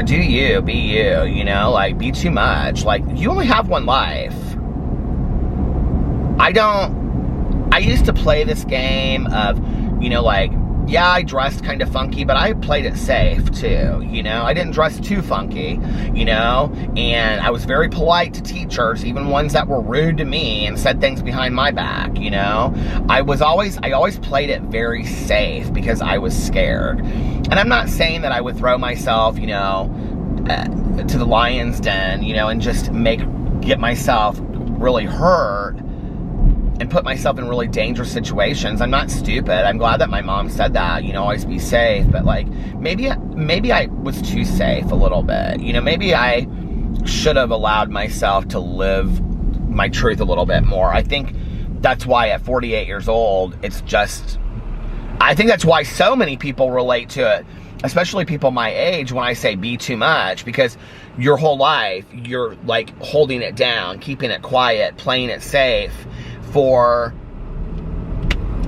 do you, be you know, like, be too much. Like, you only have one life. I used to play this game of, you know, like, yeah, I dressed kind of funky, but I played it safe too, you know? I didn't dress too funky, you know? And I was very polite to teachers, even ones that were rude to me and said things behind my back, you know? I always played it very safe because I was scared. And I'm not saying that I would throw myself, you know, to the lion's den, you know, and just get myself really hurt and put myself in really dangerous situations. I'm not stupid. I'm glad that my mom said that, you know, always be safe. But, like, maybe I was too safe a little bit. You know, maybe I should have allowed myself to live my truth a little bit more. I think that's why at 48 years old, I think that's why so many people relate to it, especially people my age, when I say be too much, because your whole life, you're, like, holding it down, keeping it quiet, playing it safe for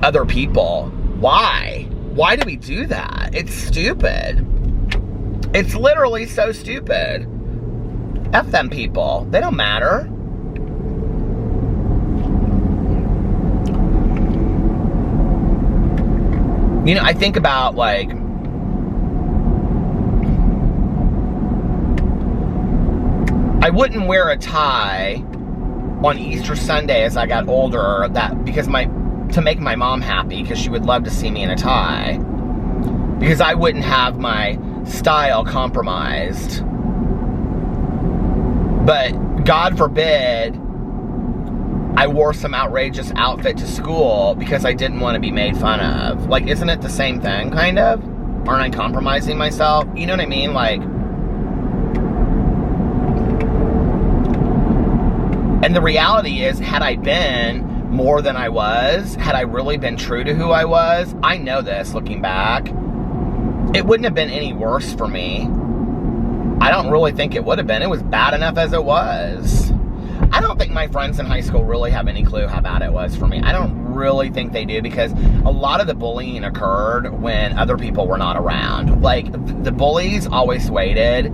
other people. Why? Why do we do that? It's stupid. It's literally so stupid. F them people. They don't matter. You know, I think about, like, I wouldn't wear a tie on Easter Sunday as I got older, to make my mom happy, because she would love to see me in a tie, because I wouldn't have my style compromised. But God forbid I wore some outrageous outfit to school because I didn't want to be made fun of. Like, isn't it the same thing, kind of? Aren't I compromising myself? You know what I mean? Like, and the reality is, had I been more than I was, had I really been true to who I was, I know this looking back, it wouldn't have been any worse for me. I don't really think it would have been. It was bad enough as it was. I don't think my friends in high school really have any clue how bad it was for me. I don't really think they do, because a lot of the bullying occurred when other people were not around. Like, the bullies always waited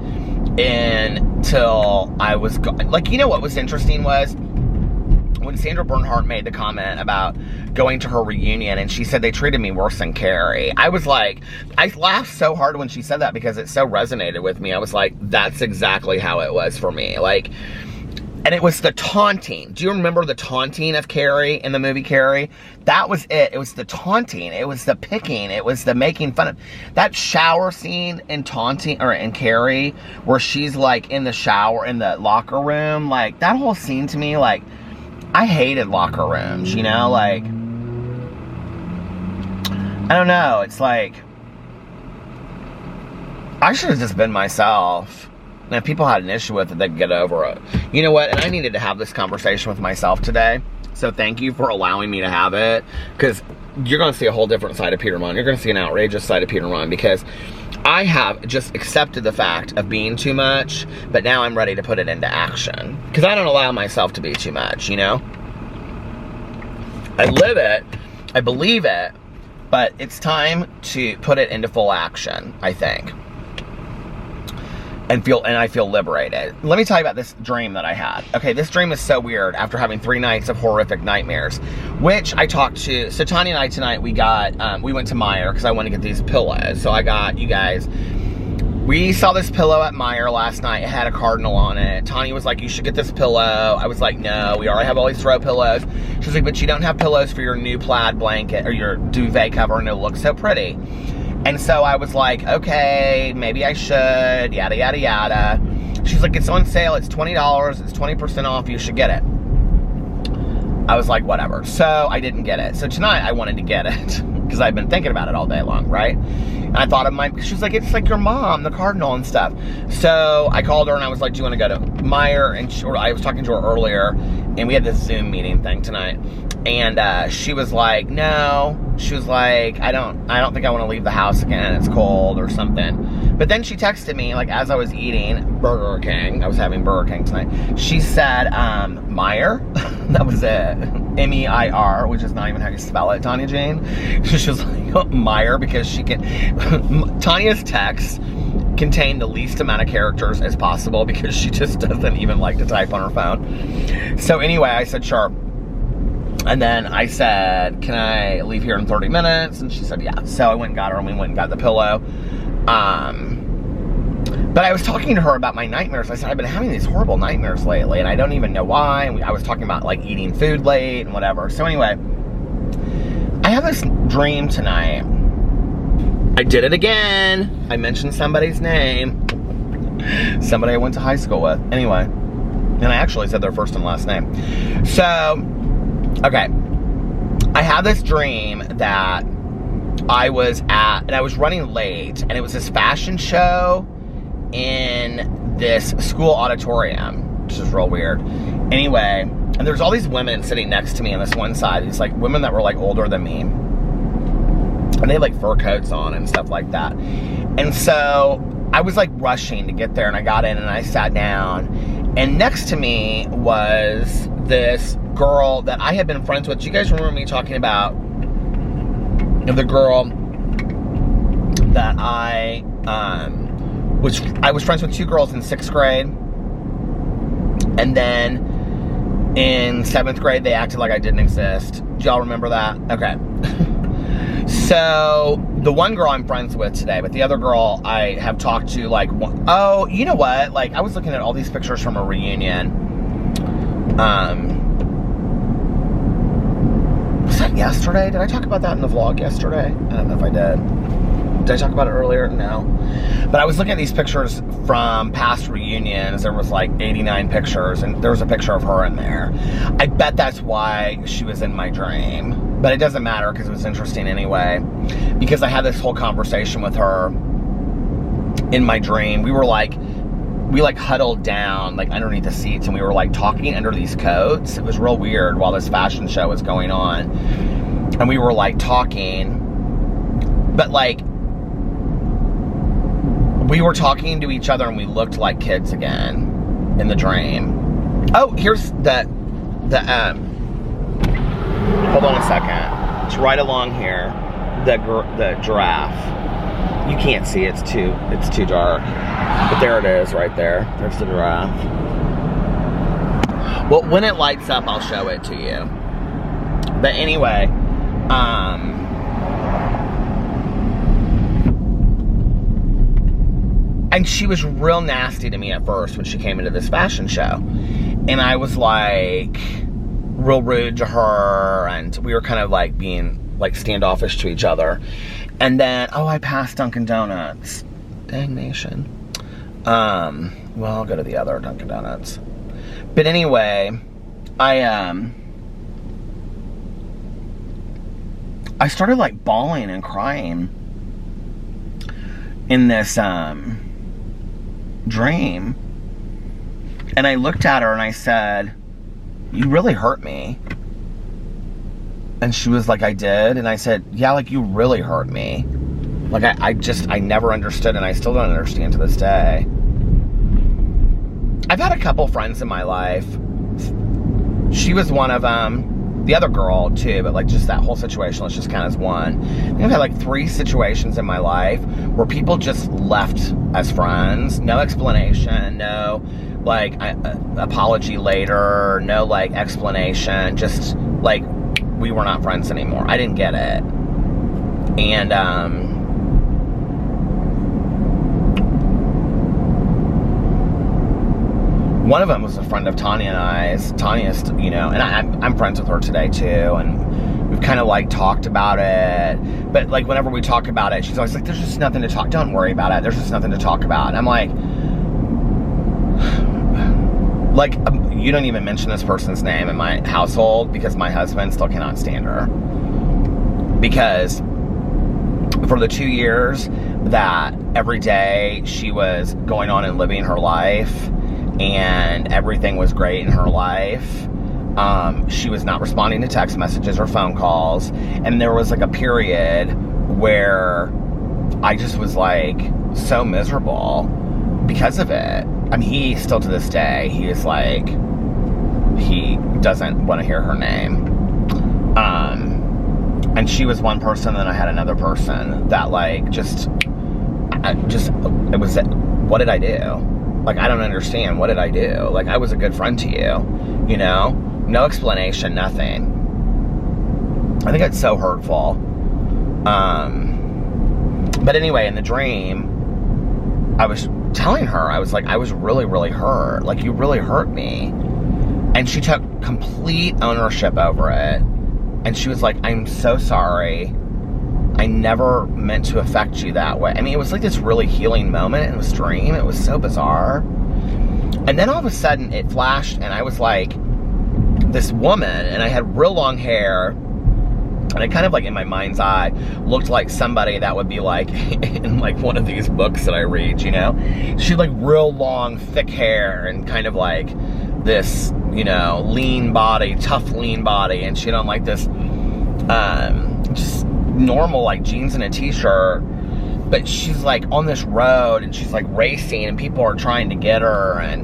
in until I was, like, you know what was interesting was, when Sandra Bernhardt made the comment about going to her reunion and she said they treated me worse than Carrie, I was like, I laughed so hard when she said that because it so resonated with me. I was like, that's exactly how it was for me. Like, and it was the taunting. Do you remember the taunting of Carrie in the movie Carrie? That was it. It was the taunting. It was the picking. It was the making fun of. That shower scene in taunting, or in Carrie, where she's like in the shower, in the locker room, like that whole scene to me, like, I hated locker rooms, you know, like, I don't know, it's like, I should have just been myself, and if people had an issue with it, they'd get over it. You know what, and I needed to have this conversation with myself today, so thank you for allowing me to have it, because you're going to see a whole different side of Peter Monn. You're going to see an outrageous side of Peter Monn, because I have just accepted the fact of being too much, but now I'm ready to put it into action. Because I don't allow myself to be too much, you know? I live it, I believe it, but it's time to put it into full action, I think. And I feel liberated. Let me tell you about this dream that I had. Okay, this dream is so weird after having 3 nights of horrific nightmares, which I talked to, so Tanya and I tonight, we went to Meijer because I want to get these pillows. So I got, you guys, we saw this pillow at Meijer last night. It had a cardinal on it. Tanya was like, you should get this pillow. I was like, no, we already have all these throw pillows. She was like, but you don't have pillows for your new plaid blanket or your duvet cover, and it'll look so pretty. And so I was like, okay, maybe I should, yada, yada, yada. She's like, it's on sale, it's $20, it's 20% off, you should get it. I was like, whatever. So I didn't get it. So tonight I wanted to get it because I've been thinking about it all day long, right? And I thought of she was like, it's like your mom, the cardinal and stuff. So I called her and I was like, do you want to go to Meijer? And I was talking to her earlier, and we had this Zoom meeting thing tonight. And she was like, no. She was like, I don't think I want to leave the house again. It's cold or something. But then she texted me, like, as I was eating Burger King. I was having Burger King tonight. She said, Meijer? That was it. M-E-I-R, which is not even how you spell it, Tanya Jane. She was like, Meijer, because she can... Tanya's text contain the least amount of characters as possible because she just doesn't even like to type on her phone. So anyway, I said, sure. And then I said, can I leave here in 30 minutes? And she said, yeah. So I went and got her, and we went and got the pillow. But I was talking to her about my nightmares. I said, I've been having these horrible nightmares lately, and I don't even know why. And I was talking about, like, eating food late and whatever. So anyway, I have this dream tonight. I did it again. I mentioned somebody's name. Somebody I went to high school with. Anyway. And I actually said their first and last name. So... okay, I had this dream that I was at, and I was running late, and it was this fashion show in this school auditorium, which is real weird. Anyway, and there's all these women sitting next to me on this one side, these like women that were like older than me, and they had like fur coats on and stuff like that. And so I was like rushing to get there, and I got in and I sat down, and next to me was this girl that I had been friends with. Do you guys remember me talking about the girl that I was friends with 2 girls in 6th grade, and then in 7th grade they acted like I didn't exist. Do y'all remember that? Okay. So the one girl I'm friends with today, but the other girl I have talked to, like, oh, you know what? Like, I was looking at all these pictures from a reunion. Was that yesterday? Did I talk about that in the vlog yesterday? I don't know if I did. Did I talk about it earlier? No. But I was looking at these pictures from past reunions. There was like 89 pictures, and there was a picture of her in there. I bet that's why she was in my dream. But it doesn't matter because it was interesting anyway. Because I had this whole conversation with her in my dream. We huddled down like underneath the seats, and we were like talking under these coats. It was real weird while this fashion show was going on. And we were like talking, but like we were talking to each other, and we looked like kids again in the dream. Oh, here's the hold on a second. It's right along here. The giraffe. You can't see, it's too dark. But there it is right there. There's the giraffe. Well, when it lights up, I'll show it to you. But anyway, and she was real nasty to me at first when she came into this fashion show. And I was like, real rude to her, and we were kind of like being like standoffish to each other. And then, oh, I passed Dunkin' Donuts. Dang nation. Well, I'll go to the other Dunkin' Donuts. But anyway, I started like bawling and crying in this dream. And I looked at her and I said, "You really hurt me." And she was like, "I did?" And I said, "Yeah, like you really hurt me." Like I never understood, and I still don't understand to this day. I've had a couple friends in my life. She was one of them. The other girl too, but like just that whole situation, let's just count as one. I think I've had like 3 situations in my life where people just left as friends. No explanation, no like apology later, no like explanation, just like we were not friends anymore. I didn't get it. And one of them was a friend of Tanya and I's. Tanya's, you know, and I'm friends with her today too, and we've kind of like talked about it. But like whenever we talk about it, she's always like, "There's just nothing to talk. Don't worry about it. There's just nothing to talk about." And I'm like, you don't even mention this person's name in my household because my husband still cannot stand her. Because for the 2 years that every day she was going on and living her life and everything was great in her life, she was not responding to text messages or phone calls. And there was like a period where I just was like so miserable because of it. I mean, he still to this day, he is like, he doesn't want to hear her name. And she was one person, then I had another person that like it was, what did I do? Like, I don't understand. What did I do? Like, I was a good friend to you, you know? No explanation, nothing. I think it's so hurtful. But anyway, in the dream, I was telling her, I was like, I was really, really hurt. Like, you really hurt me. And she took complete ownership over it. And she was like, "I'm so sorry. I never meant to affect you that way." I mean, it was like this really healing moment in this dream. It was so bizarre. And then all of a sudden it flashed and I was like this woman, and I had real long hair, and I kind of like in my mind's eye looked like somebody that would be like in like one of these books that I read, you know? She had like real long thick hair and kind of like this, you know, lean body, tough lean body, and she had on like this just normal like jeans and a t-shirt. But she's like on this road and she's like racing and people are trying to get her, and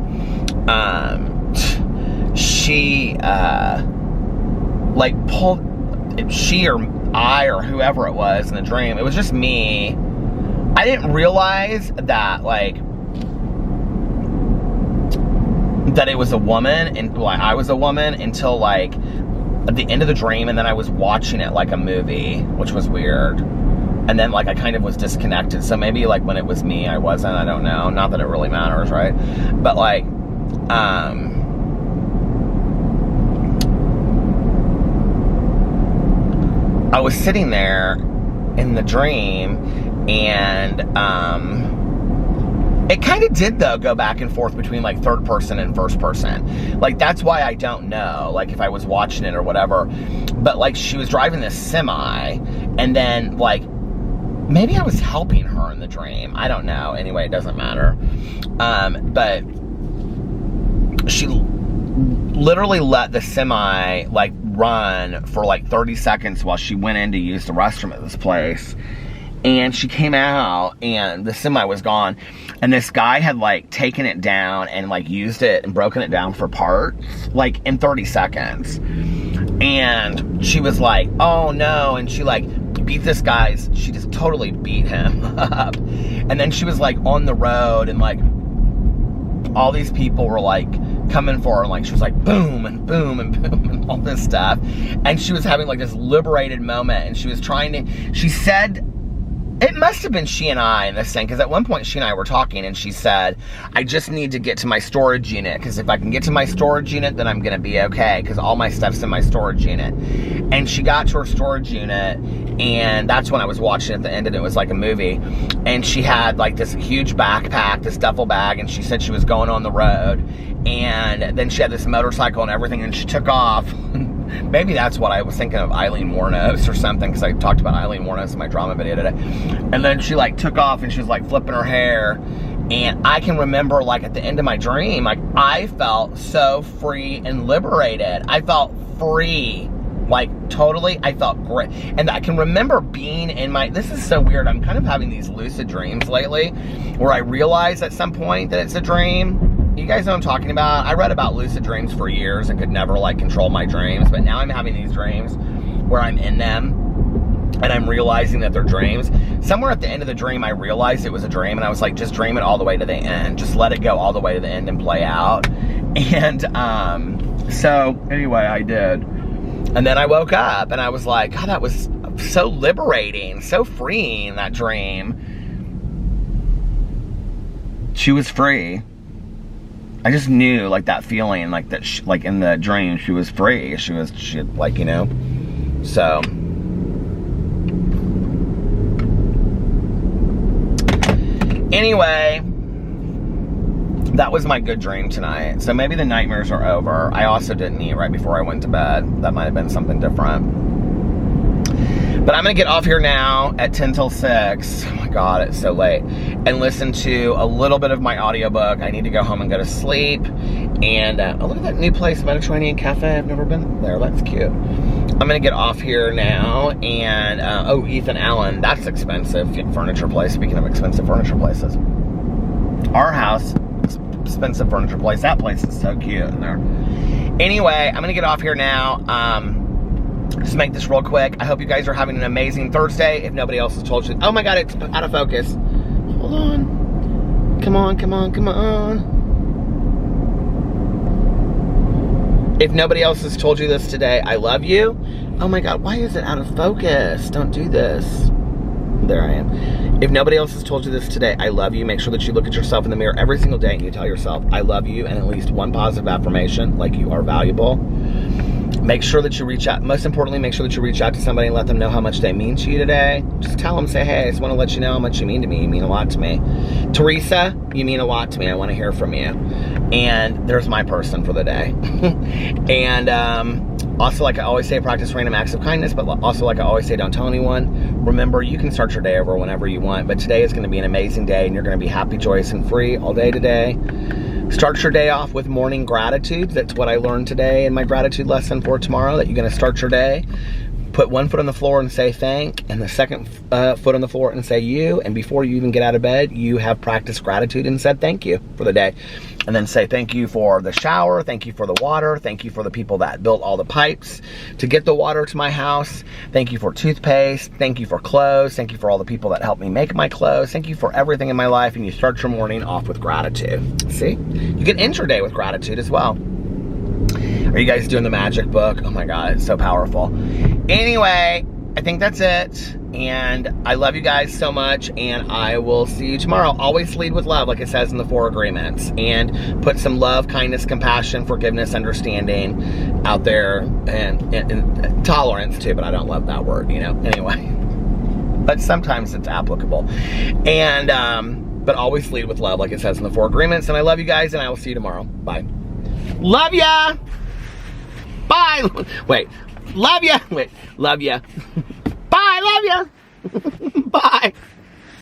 she like pulled, she or I or whoever it was in the dream, it was just me. I didn't realize that like that it was a woman, and like I was a woman, until like at the end of the dream, and then I was watching it like a movie, which was weird. And then like I kind of was disconnected, so maybe like when it was me I wasn't, I don't know, not that it really matters, right? But like I was sitting there in the dream, and it kind of did though go back and forth between like third person and first person. Like that's why I don't know like if I was watching it or whatever. But like she was driving this semi, and then like maybe I was helping her in the dream, I don't know. Anyway, it doesn't matter. But she literally let the semi like run for like 30 seconds while she went in to use the restroom at this place. And she came out and the semi was gone, and this guy had like taken it down and like used it and broken it down for parts like in 30 seconds. And she was like, "Oh no," and she like beat this guy's, she just totally beat him up. And then she was like on the road, and like all these people were like coming for her, and like she was like boom and boom and boom and all this stuff. And she was having like this liberated moment, and she was trying to, she said, it must have been she and I in this thing, because at one point she and I were talking, and she said, I just need to get to my storage unit, because if I can get to my storage unit, then I'm going to be okay, because all my stuff's in my storage unit. And she got to her storage unit, and that's when I was watching at the end, and it was like a movie. And she had like this huge backpack, this duffel bag, and she said she was going on the road. And then she had this motorcycle and everything, and she took off. Maybe that's what I was thinking of, Eileen Wuornos or something, because I talked about Eileen Wuornos in my drama video today. And then she like took off, and she was like flipping her hair. And I can remember like at the end of my dream, like I felt so free and liberated. I felt free, like totally, I felt great. And I can remember being in my, this is so weird, I'm kind of having these lucid dreams lately, where I realize at some point that it's a dream. You guys know what I'm talking about? I read about lucid dreams for years and could never like control my dreams, but now I'm having these dreams where I'm in them and I'm realizing that they're dreams. Somewhere at the end of the dream, I realized it was a dream, and I was like, just dream it all the way to the end. Just let it go all the way to the end and play out. And so anyway, I did. And then I woke up and I was like, God, that was so liberating, so freeing, that dream. She was free. I just knew, like, that feeling, like, that, like, in the dream, she was free. She had, like, you know, so. Anyway, that was my good dream tonight. So maybe the nightmares are over. I also didn't eat right before I went to bed. That might have been something different. But I'm going to get off here now at 10 till 6. Oh my God, it's so late. And listen to a little bit of my audiobook. I need to go home and go to sleep. And oh, look at that new place, Mediterranean Cafe. I've never been there. That's cute. I'm going to get off here now. And, oh, Ethan Allen. That's expensive furniture place. Speaking of expensive furniture places. Our house, expensive furniture place. That place is so cute in there. Anyway, I'm going to get off here now. Just make this real quick. I hope you guys are having an amazing Thursday. If nobody else has told you, oh my God, it's out of focus. Hold on. Come on, come on, come on. If nobody else has told you this today, I love you. Oh my God, why is it out of focus? Don't do this. There I am. If nobody else has told you this today, I love you. Make sure that you look at yourself in the mirror every single day and you tell yourself, I love you, and at least one positive affirmation, like you are valuable. Make sure that you reach out. Most importantly, make sure that you reach out to somebody and let them know how much they mean to you today. Just tell them, say, hey, I just want to let you know how much you mean to me. You mean a lot to me. Teresa, you mean a lot to me. I want to hear from you. And there's my person for the day. And also, like I always say, practice random acts of kindness. But also, like I always say, don't tell anyone. Remember, you can start your day over whenever you want. But today is going to be an amazing day. And you're going to be happy, joyous, and free all day today. Start your day off with morning gratitude. That's what I learned today in my gratitude lesson for tomorrow, that you're going to start your day. Put one foot on the floor and say thank, and the second foot on the floor and say you. And before you even get out of bed, you have practiced gratitude and said thank you for the day. And then say thank you for the shower, thank you for the water, thank you for the people that built all the pipes to get the water to my house, thank you for toothpaste, thank you for clothes, thank you for all the people that helped me make my clothes, thank you for everything in my life. And you start your morning off with gratitude. See? You can end your day with gratitude as well. Are you guys doing the magic book? Oh my God, it's so powerful. Anyway, I think that's it. And I love you guys so much, and I will see you tomorrow. Always lead with love, like it says in the 4 agreements. And put some love, kindness, compassion, forgiveness, understanding out there, and tolerance too, but I don't love that word, you know? Anyway. But sometimes it's applicable. And, but always lead with love, like it says in the 4 agreements. And I love you guys, and I will see you tomorrow. Bye. Love ya! Bye! Wait. Love ya! Wait. Love ya. Bye! Love ya!